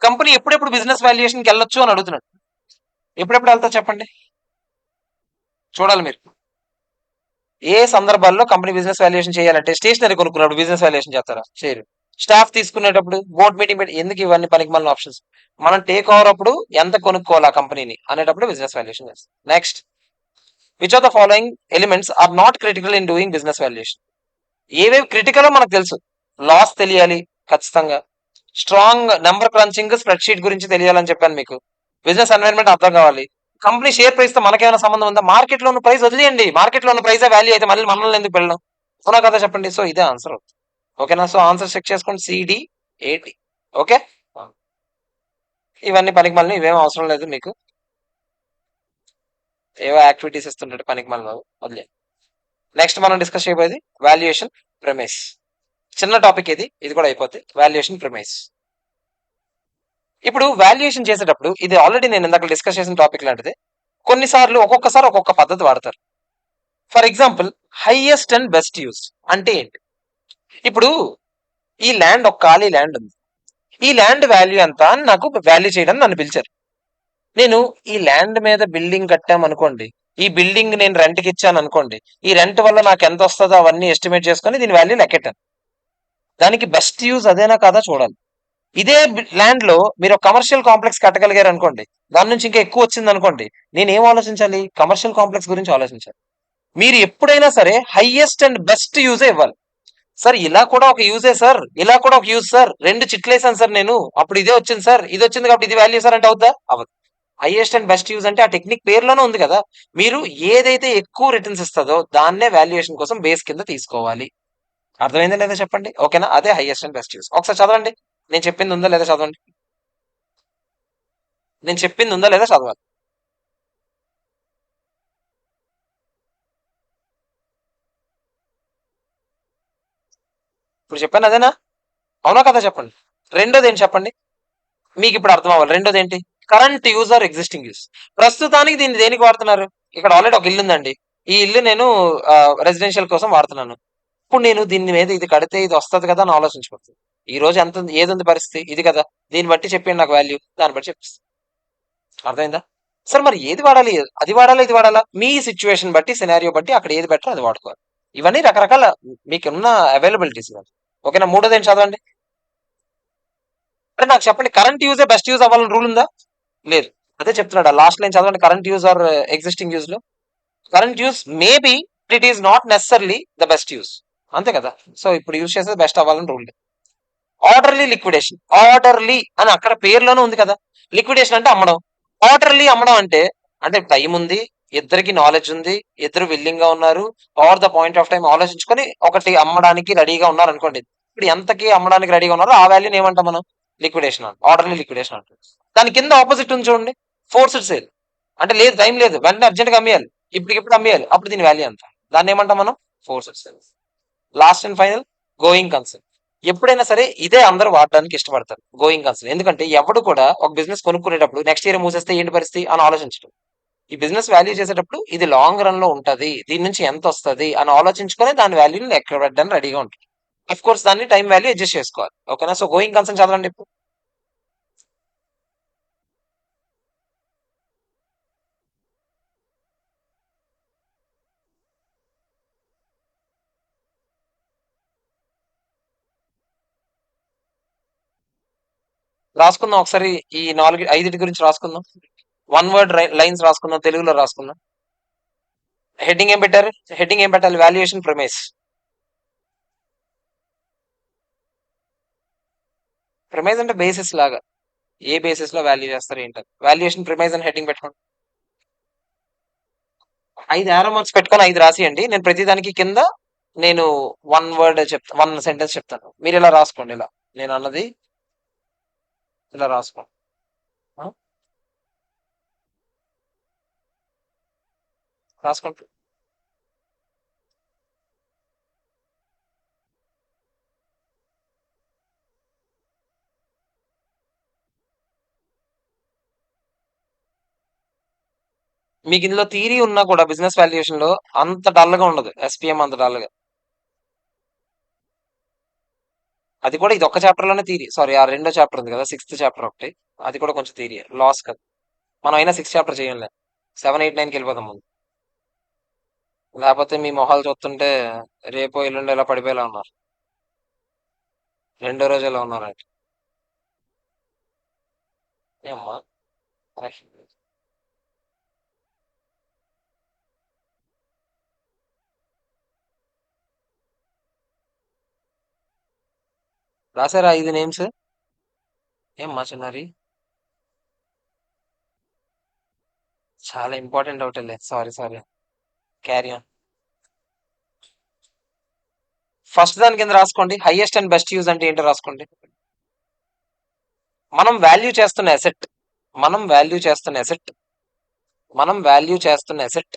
కంపెనీ ఎప్పుడెప్పుడు బిజినెస్ వాల్యుయేషన్కి వెళ్ళొచ్చు అని అడుగుతున్నాడు. ఎప్పుడెప్పుడు వెళ్తా చెప్పండి, చూడాలి మీరు. ఏ సందర్భాల్లో కంపెనీ బిజినెస్ వాల్యుయేషన్ చేయాలంటే స్టేషనరీ కొనుక్కున్నప్పుడు బిజినెస్ వాల్యుయేషన్ చేస్తారా? చేయరు. స్టాఫ్ తీసుకునేటప్పుడు, బోర్డ్ మీటింగ్ పెట్టి, ఎందుకు ఇవన్నీ పనికిమాలిన ఆప్షన్స్? మనం టేక్ ఓవర్ అప్పుడు ఎంత కొనుక్కోవాలి ఆ కంపెనీని అనేటప్పుడు బిజినెస్ వాల్యుయేషన్ చేస్తాం. Next, which of the following elements are not critical in doing business valuation? ఏవేవి క్రిటికల్ మనకు తెలుసు. లాస్ తెలియాలి ఖచ్చితంగా, strong number crunching spreadsheet గురించి తెలియాలని చెప్పాను మీకు, బిజినెస్ ఎన్వైరన్మెంట్ అర్థం కావాలి, కంపెనీ షేర్ ప్రైస్ తో మనకేమైనా సంబంధం ఉందా? మార్కెట్ లో ఉన్న ప్రైస్ వదిలేయండి, మార్కెట్ లో ఉన్న ప్రైస్ వాల్యూ అయితే మళ్ళీ మనల్ని ఎందుకు వెళ్ళడం? అవునా కదా చెప్పండి. సో ఇదే ఆన్సర్. ఓకేనా? సో ఆన్సర్ చెక్ చేసుకోండి, సిడి ఏటి. ఓకే, ఇవన్నీ పనికి మళ్ళీ ఇవేం అవసరం లేదు మీకు, ఏవో యాక్టివిటీస్ ఇస్తుంటే పనికి మళ్ళీ వదిలే. నెక్స్ట్ మనం డిస్కస్ చేయబోయేది వాల్యుయేషన్ ప్రిమైస్. చిన్న టాపిక్ ఇది, ఇది కూడా అయిపోతుంది. Valuation premise. ఇప్పుడు వాల్యుయేషన్ చేసేటప్పుడు, ఇది ఆల్రెడీ నేను ఇందాక డిస్కస్ చేసిన టాపిక్ లాంటిది, కొన్నిసార్లు ఒక్కొక్కసారి ఒక్కొక్క పద్ధతి వాడతారు. For example, highest and best use అంటే ఏంటి? ఇప్పుడు ఈ ల్యాండ్, ఒక ఖాళీ ల్యాండ్ ఉంది, ఈ ల్యాండ్ వాల్యూ ఎంత అని నాకు వాల్యూ చేయడానికి నన్ను పిలిచారు. నేను ఈ ల్యాండ్ మీద బిల్డింగ్ కట్టామనుకోండి, ఈ బిల్డింగ్ నేను రెంట్కి ఇచ్చాను అనుకోండి, ఈ రెంట్ వల్ల నాకు ఎంత వస్తుందో అవన్నీ ఎస్టిమేట్ చేసుకొని దీని వాల్యూ లెక్కెట్టాను. దానికి బెస్ట్ యూజ్ అదేనా కాదా చూడాలి. ఇదే ల్యాండ్ లో మీరు ఒక కమర్షియల్ కాంప్లెక్స్ కట్టగలిగారు అనుకోండి, దాని నుంచి ఇంకా ఎక్కువ వచ్చింది అనుకోండి, నేను ఏం ఆలోచించాలి? కమర్షియల్ కాంప్లెక్స్ గురించి ఆలోచించాలి. మీరు ఎప్పుడైనా సరే హైయెస్ట్ అండ్ బెస్ట్ యూజే ఇవ్వాలి. సార్ ఇలా కూడా ఒక యూజే సార్, ఇలా కూడా ఒక యూజ్ సార్, రెండు చిట్లేసాను సార్ నేను, అప్పుడు ఇదే వచ్చింది సార్, ఇది వచ్చింది కాబట్టి ఇది వాల్యూ సార్ అంటే అవుద్దా? అవ్వదు. హైయెస్ట్ అండ్ బెస్ట్ యూజ్ అంటే ఆ టెక్నిక్ పేరులోనే ఉంది కదా, మీరు ఏదైతే ఎక్కువ రిటర్న్స్ ఇస్తుందో దాన్నే వాల్యుయేషన్ కోసం బేస్ కింద తీసుకోవాలి. అర్థమైందా లేదా చెప్పండి? ఓకేనా? అదే హైయెస్ట్ అండ్ బెస్ట్ యూజ్. ఒకసారి చదవండి, నేను చెప్పింది ఉందా లేదా చదవండి, నేను చెప్పింది ఉందా లేదా చదవాలి. ఇప్పుడు చెప్పాను అదేనా? అవునా కదా చెప్పండి. రెండోది ఏంటి చెప్పండి, మీకు ఇప్పుడు అర్థం అవ్వాలి. రెండోది ఏంటి? Current use or existing use. ప్రస్తుతానికి దీన్ని దేనికి వాడుతున్నారు? ఇక్కడ ఆల్రెడీ ఒక ఇల్లు ఉందండి, ఈ ఇల్లు నేను రెసిడెన్షియల్ కోసం వాడుతున్నాను. ఇప్పుడు నేను దీని మీద ఇది కడితే ఇది వస్తుంది కదా అని ఆలోచించకూడదు. ఈ రోజు ఎంత ఉంది, ఏది ఉంది పరిస్థితి, ఇది కదా, దీన్ని బట్టి చెప్పండి నాకు వాల్యూ, దాన్ని బట్టి చెప్పిస్తాను. అర్థమైందా? సార్ మరి ఏది వాడాలి, అది వాడాలా ఇది వాడాలా? మీ సిచ్యువేషన్ బట్టి, సినారియో బట్టి అక్కడ ఏది బెటర్ అది వాడుకోవాలి. ఇవన్నీ రకరకాల మీకున్న అవైలబిలిటీస్. ఓకేనా? మూడోది ఏంటి చదవండి. అంటే నాకు చెప్పండి, కరెంట్ యూజే బెస్ట్ యూజ్ అవ్వాలని రూల్ ఉందా? లేదు. అదే చెప్తున్నాడు లాస్ట్ లైన్ చదవండి, current use or existing use లో. Current use maybe, it is not necessarily the best use. అంతే కదా? సో ఇప్పుడు యూజ్ చేసేది బెస్ట్ అవ్వాలని రూల్. ఆర్డర్లీ లిక్విడేషన్, ఆర్డర్లీ అని అక్కడ పేరులోనే ఉంది కదా, లిక్విడేషన్ అంటే అమ్మడం. ఆర్డర్లీ అమ్మడం అంటే టైం ఉంది, ఇద్దరికి నాలెడ్జ్ ఉంది, ఇద్దరు విల్లింగ్ గా ఉన్నారు, or the point of time ఆలోచించుకొని ఒకటి అమ్మడానికి రెడీగా ఉన్నారు అనుకోండి. ఇప్పుడు ఎంతకి అమ్మడానికి రెడీగా ఉన్నారో ఆ వాల్యూని ఏమంటాం మనం? లిక్విడేషన్ అంటాం. ఆర్డర్లీ లిక్విడేషన్ అంటాం. దాని కింద ఆపోజిట్ ఉంది చూడండి, ఫోర్స్డ్ సేల్. అంటే లేదు, టైం లేదు, వెంటనే అర్జెంట్ గా అమ్మేయాలి, ఇప్పటికిప్పుడు అమ్మేయాలి, అప్పుడు దీని వాల్యూ ఎంత? దాన్ని ఏమంటాం మనం? Forced sale. Last and final, going concern. ఎప్పుడైనా సరే ఇదే అందరూ వాడడానికి ఇష్టపడతారు, గోయింగ్ కన్సర్న్. ఎందుకంటే ఎవడు కూడా ఒక బిజినెస్ కొనుక్కునేటప్పుడు నెక్స్ట్ ఇయర్ మూసేస్తే ఏంటి పరిస్థితి అని ఆలోచించడం. ఈ బిజినెస్ వాల్యూ చేసేటప్పుడు ఇది లాంగ్ రన్ లో ఉంటది, దీని నుంచి ఎంత వస్తది అని ఆలోచించుకొని దాని వాల్యూని లెక్క పెట్టడానికి రెడీగా ఉంటుంది. అఫ్ కోర్స్ దాన్ని టైం వాల్యూ అడ్జస్ట్ చేసుకోవాలి. ఓకేనా? సో గోయింగ్ కన్సర్న్ చదవండి ఇప్పుడు. రాసుకుందాం ఒకసారి, ఈ నాలుగు ఐదింటి గురించి రాసుకుందాం. వన్ వర్డ్ లైన్స్ రాసుకుందాం, తెలుగులో రాసుకుందాం. హెడ్డింగ్ ఏం పెట్టారు? హెడ్డింగ్ ఏం పెట్టాలి? Valuation premise. ప్రిమైజ్ అంటే బేసిస్ లాగా, ఏ బేసిస్ లో వాల్యూ చేస్తారు ఏంటది. వాల్యుయేషన్ ప్రిమైజ్ అని హెడ్డింగ్ పెట్టుకోండి. 5 ఆరో మార్క్స్ పెట్టుకొని 5 రాసియండి. నేను ప్రతిదానికి కింద నేను వన్ వర్డ్ చెప్తా, వన్ సెంటెన్స్ చెప్తాను, మీరు ఇలా రాసుకోండి. ఇలా నేను అన్నది ఇలా రాసుకోండి. ఆ? రాసుకోండి. మీకు ఇందులో థియరీ ఉన్నా కూడా బిజినెస్ వాల్యుయేషన్ లో అంత డల్ గా ఉండదు, ఎస్పీఎం అంత డల్ గా. అది కూడా ఇది ఒక్క చాప్టర్ లోనే థియరీ, సారీ ఆ రెండో చాప్టర్ ఉంది కదా, సిక్స్త్ చాప్టర్ ఒకటి, అది కూడా కొంచెం థియరీ, లాస్ కదా. మనం అయినా సిక్స్త్ చాప్టర్ చేయంలే, 7, 8, 9కి వెళ్ళిపోతాం ముందు. లేకపోతే మీ మొహాలు చూస్తుంటే రేపు ఎల్లుండి ఇలా పడిపోయేలా ఉన్నారు, రెండో రోజు ఇలా ఉన్నారంటే. ఏమ్మా? రాసారా 5 నేమ్స్? ఏమ్మా చిన్నారి? చాలా ఇంపార్టెంట్ డౌట్ లే, sorry sorry, carry on. First దాని కింద రాసుకోండి, హైయెస్ట్ అండ్ బెస్ట్ యూజ్ అంటే ఏంటో రాసుకోండి. మనం వాల్యూ చేస్తున్న ఎసెట్, మనం వాల్యూ చేస్తున్న ఎసెట్, మనం వాల్యూ చేస్తున్న ఎసెట్.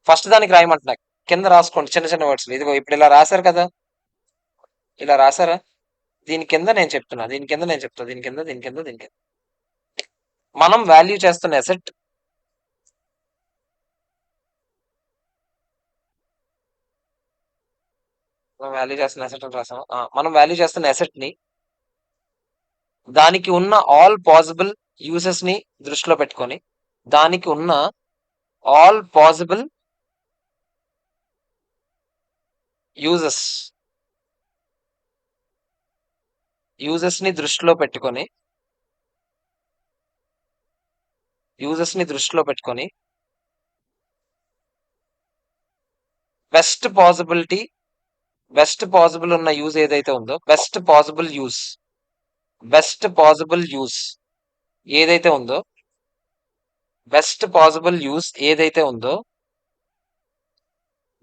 ఫస్ట్ దానికి రాయమంటున్నా, కింద రాసుకోండి చిన్న చిన్న వర్డ్స్. ఇదిగో ఇప్పుడు ఇలా రాశారు కదా, ఇలా రాశారా? దీని కింద నేను చెప్తున్నా, దీని కింద నేను చెప్తా, దీని కింద, దీని కింద, దీని కింద. మనం వాల్యూ చేస్తున్న ఎసెట్, మనం వాల్యూ చేస్తున్న ఎసెట్ అని రాసాం. మనం వాల్యూ చేస్తున్న ఎసెట్ ని, దానికి ఉన్న ఆల్ పాసిబుల్ యూసెస్ ని దృష్టిలో పెట్టుకొని, దానికి ఉన్న ఆల్ పాసిబుల్ యూజెస్, యూజెస్ ని దృష్టిలో పెట్టుకొని, యూజెస్ ని దృష్టిలో పెట్టుకొని బెస్ట్ పాసిబిలిటీ, బెస్ట్ పాసిబుల్ ఉన్న యూజ్ ఏదైతే ఉందో, best possible use, best possible use ఏదైతే ఉందో, బెస్ట్ పాసిబుల్ యూజ్ ఏదైతే ఉందో,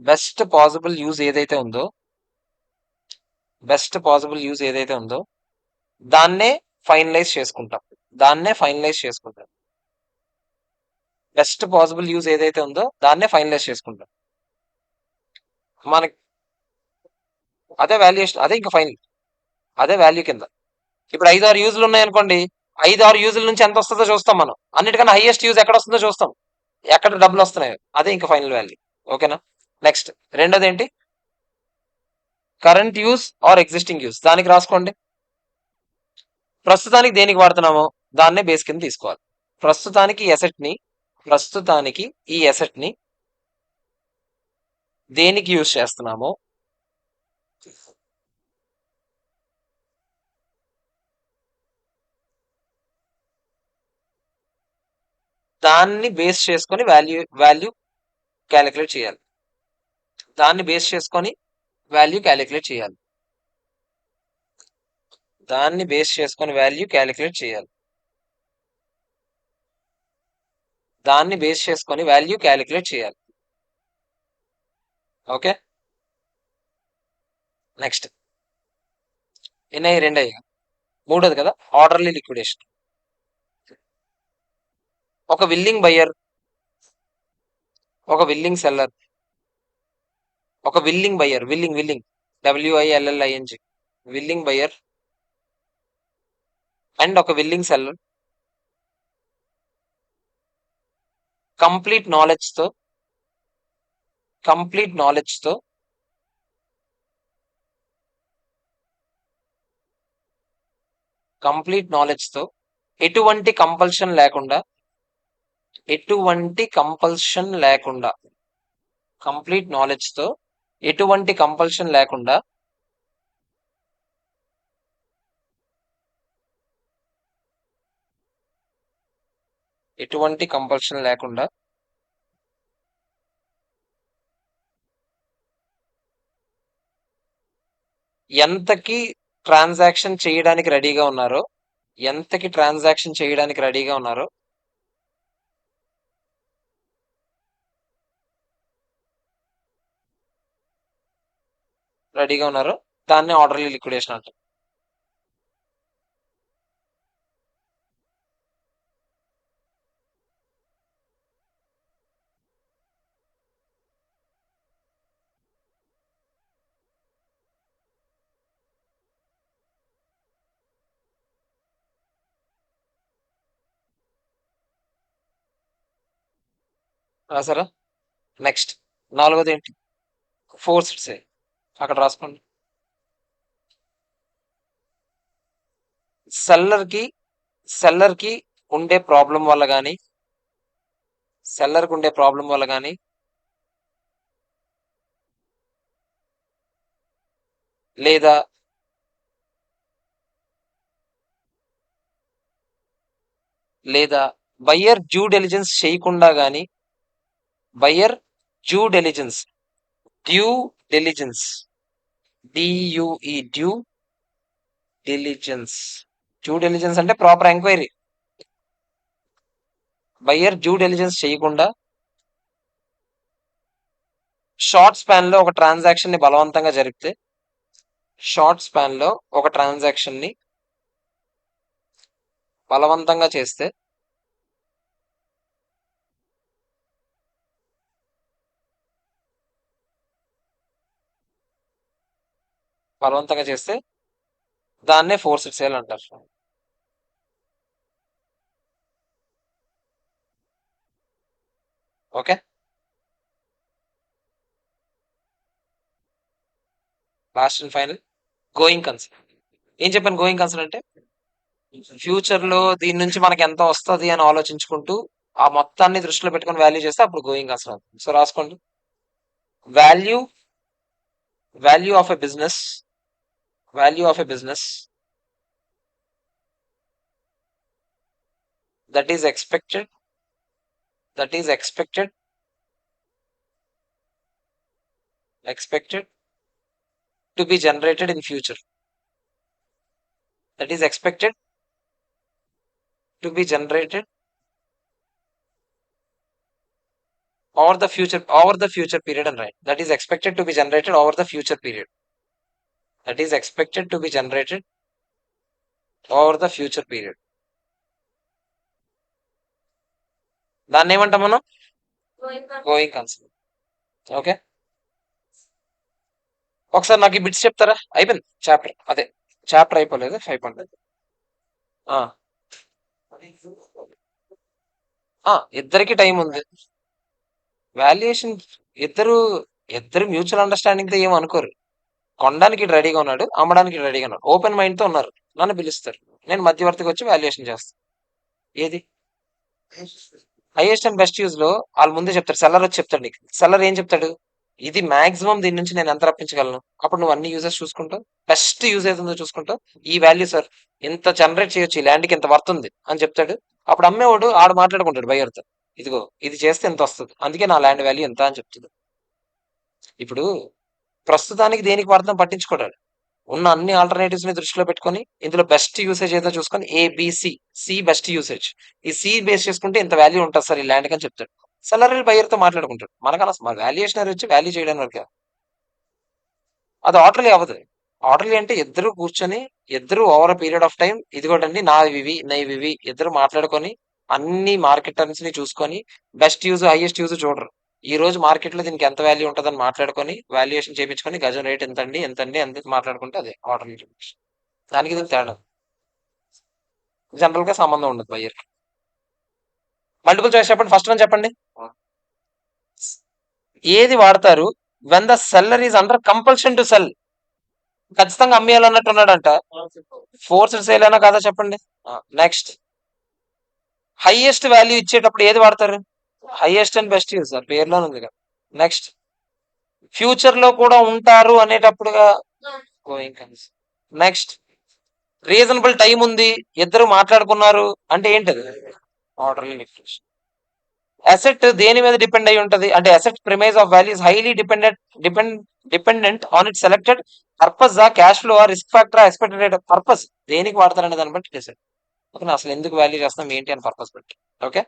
బెస్ట్ పాసిబుల్ యూజ్ ఏదైతే ఉందో, బెస్ట్ పాసిబుల్ యూజ్ ఏదైతే ఉందో దాన్నే ఫైనలైజ్ చేసుకుంటాం, దాన్నే ఫైనలైజ్ చేసుకుంటాం. బెస్ట్ పాసిబుల్ యూజ్ ఏదైతే ఉందో దాన్నే ఫైనలైజ్ చేసుకుంటాం. మనకి అదే వాల్యుయేషన్, అదే ఇంకా ఫైనల్, అదే వాల్యూ కింద. ఇప్పుడు 5, 6 యూజ్లు ఉన్నాయనుకోండి, 5, 6 యూజ్ల నుంచి ఎంత వస్తుందో చూస్తాం మనం. అన్నిటికన్నా హైయెస్ట్ యూజ్ ఎక్కడ వస్తుందో చూస్తాం, ఎక్కడ డబ్బులు వస్తున్నాయో, అదే ఇంకా ఫైనల్ వాల్యూ. ఓకేనా? నెక్స్ట్ రెండోది ఏంటి? Current use or existing use. దానికి రాసుకోండి, ప్రస్తుతానికి దేనికి వాడుతున్నామో దాన్నే బేస్ కింద తీసుకోవాలి. ప్రస్తుతానికి ఈ ఎసెట్ ని, ప్రస్తుతానికి ఈ ఎసెట్ ని దేనికి యూజ్ చేస్తున్నామో దాన్ని బేస్ చేసుకొని వాల్యూ క్యాలిక్యులేట్ చేయాలి, దాన్ని బేస్ చేసుకొని వాల్యూ క్యాలిక్యులేట్ చేయాలి, దాన్ని బేస్ చేసుకొని వాల్యూ క్యాలిక్యులేట్ చేయాలి. దాన్ని బేస్ చేసుకొని వాల్యూ క్యాలిక్యులేట్ చేయాలి. ఓకే, నెక్స్ట్ ఎన్ని అయ్యాయి? 2 అయ్యాయి. మూడోది కదా ఆర్డర్లీ లిక్విడేషన్. ఒక విల్లింగ్ బయ్యర్, ఒక విల్లింగ్ సెల్లర్, ఒక willing buyer, willing WILLING, willing buyer and ఒక విల్లింగ్ సెల్లర్ కంప్లీట్ నాలెడ్జ్ తో కంప్లీట్ నాలెడ్జ్ తో కంప్లీట్ నాలెడ్జ్ తో ఎటువంటి కంపల్షన్ లేకుండా ఎటువంటి కంపల్షన్ లేకుండా కంప్లీట్ నాలెడ్జ్ తో ఎటువంటి కంపల్షన్ లేకుండా ఎటువంటి కంపల్షన్ లేకుండా ఎంతకి ట్రాన్సాక్షన్ చేయడానికి రెడీగా ఉన్నారో ఎంతకి ట్రాన్సాక్షన్ చేయడానికి రెడీగా ఉన్నారో దాన్ని ఆర్డర్లీ లిక్విడేషన్ అంటారు. రాసారా? నెక్స్ట్ నాలుగోది ఏంటి? Forced sale. అక్కడ రాసుకోండి. సెల్లర్ కి ఉండే ప్రాబ్లం వల్ల కానీ లేదా బయ్యర్ డ్యూ డెలిజెన్స్ చేయకుండా కానీ buyer due diligence due diligence due diligence అంటే proper enquiry. Buyer due diligence చేయకుండా షార్ట్ స్పాన్ లో ఒక ట్రాన్సాక్షన్ ని బలవంతంగా జరిపితే బలవంతంగా చేస్తే దాన్నే ఫోర్స్డ్ సేల్ అంటారు. Okay, last and final going concern. ఏం చెప్పాను? గోయింగ్ కన్సర్న్ అంటే ఫ్యూచర్ లో దీని నుంచి మనకి ఎంత వస్తుంది అని ఆలోచించుకుంటూ ఆ మొత్తాన్ని దృష్టిలో పెట్టుకొని వాల్యూ చేస్తే అప్పుడు గోయింగ్ కన్సర్న్ అవుతుంది. సో రాసుకోండి. Value of a business that is expected to be generated in future, that is expected to be generated over the future period, and right, that is expected to be generated over the future period, దాన్ని ఏమంటాం మనం? Going concern. ఓకే, ఒకసారి నాకు ఈ బిట్స్ చెప్తారా? అయిపోయింది చాప్టర్ అయిపోలేదు. 5.5 ఇద్దరికి టైం ఉంది. వాల్యుయేషన్ ఇద్దరు మ్యూచువల్ అండర్స్టాండింగ్ తో ఏం అనుకోరు. కొనడానికి రెడీగా ఉన్నాడు, అమ్మడానికి రెడీగా ఉన్నాడు, ఓపెన్ మైండ్ తో ఉన్నారు. నన్ను పిలుస్తారు, నేను మధ్యవర్తికి వచ్చి వాల్యుయేషన్ చేస్తాను. ఏది హైయెస్ట్ అండ్ బెస్ట్ యూజ్ లో వాళ్ళు ముందే చెప్తారు. సెల్లర్ వచ్చి చెప్తాడు నీకు. సెల్లర్ ఏం చెప్తాడు? ఇది మాక్సిమం, దీని నుంచి నేను ఎంత రప్పించగలను. అప్పుడు నువ్వు అన్ని యూజెస్ చూసుకుంటావు, బెస్ట్ యూజ్ ఏదో చూసుకుంటావు. ఈ వాల్యూ సార్ ఇంత జనరేట్ చేయొచ్చు, ఈ ల్యాండ్కి ఇంత వర్త్ ఉంది అని చెప్తాడు. అప్పుడు అమ్మేవాడు ఆడు మాట్లాడుకుంటాడు బయ్యర్తో, ఇదిగో ఇది చేస్తే ఎంత వస్తుంది, అందుకే నా ల్యాండ్ వాల్యూ ఎంత అని చెప్తుంది. ఇప్పుడు ప్రస్తుతానికి దేనికి వాడతాం పట్టించుకోవడాడు. ఉన్న అన్ని ఆల్టర్నేటివ్స్ ని దృష్టిలో పెట్టుకొని ఇందులో బెస్ట్ యూసేజ్ ఏదో చూసుకొని ఏబిసి సి బెస్ట్ యూసేజ్ ఈ సి బేస్ చేసుకుంటే ఇంత వాల్యూ ఉంటుంది సార్ ఈ ల్యాండ్ అని చెప్తాడు. సెల్లర్ బయర్ తో మాట్లాడుకుంటాడు. మనకన్నా మా వాల్యుయేషన్ వచ్చి వాల్యూ చేయడానికి వరకు అది ఆర్డర్లీ అవ్వదు. ఆర్డర్లీ అంటే ఇద్దరు కూర్చొని ఇద్దరు ఓవర్ పీరియడ్ ఆఫ్ టైం ఇదిగోటండి నా ఇవి ఇద్దరు మాట్లాడుకొని అన్ని మార్కెట్ టర్మ్స్ ని చూసుకొని బెస్ట్ యూజ్ హైయెస్ట్ యూజ్ చూడరు. ఈ రోజు మార్కెట్ లో దీనికి ఎంత వాల్యూ ఉంటుందని మాట్లాడుకొని వాల్యుయేషన్ చేయించుకొని గజం రేట్ ఎంతండి ఎంత మాట్లాడుకుంటే అదే ఆర్డర్లీ. దానికి దీనికి తేడా జనరల్ గా సంబంధం ఉండదు బయ్యర్. మల్టిపుల్ చాయిస్ చెప్పండి, ఫస్ట్ వన్ చెప్పండి. ఏది వాడతారు when the seller is under compulsion to cell? ఖచ్చితంగా అమ్మేయాలన్నట్టు ఉన్నాడంట. ఫోర్స్డ్ సేల్ అయినా కాదా చెప్పండి. నెక్స్ట్ హైయెస్ట్ వాల్యూ ఇచ్చేటప్పుడు ఏది వాడతారు? Highest and best use sir పేరులోనే ఉంది కదా. నెక్స్ట్ ఫ్యూచర్ లో కూడా ఉంటారు అనేటప్పుడుగా గోయింగ్. నెక్స్ట్ రీజనబుల్ టైం ఉంది ఇద్దరు మాట్లాడుకున్నారు అంటే ఏంటది? Orderly liquidation. అసెట్ దేని మీద డిపెండ్ అయి ఉంటది అంటే asset premise of values highly dependent on it selected purpose cash flow risk factor expected rate purpose దేనికి వాడతారనే దాన్ని బట్టి డిసైడ్. ఓకే, అసలు ఎందుకు వాల్యూ చేస్తాం ఏంటి అని పర్పస్ బట్టి. ఓకే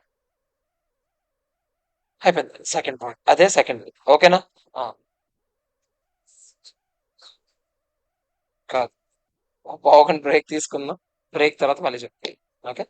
అయిపోయింది. సెకండ్ పాయింట్ అదే సెకండ్. ఓకేనా? ఆ, కాదు, పావుగంట బ్రేక్ తీసుకుందాం. బ్రేక్ తర్వాత మళ్ళీ చెప్తాను. ఓకే.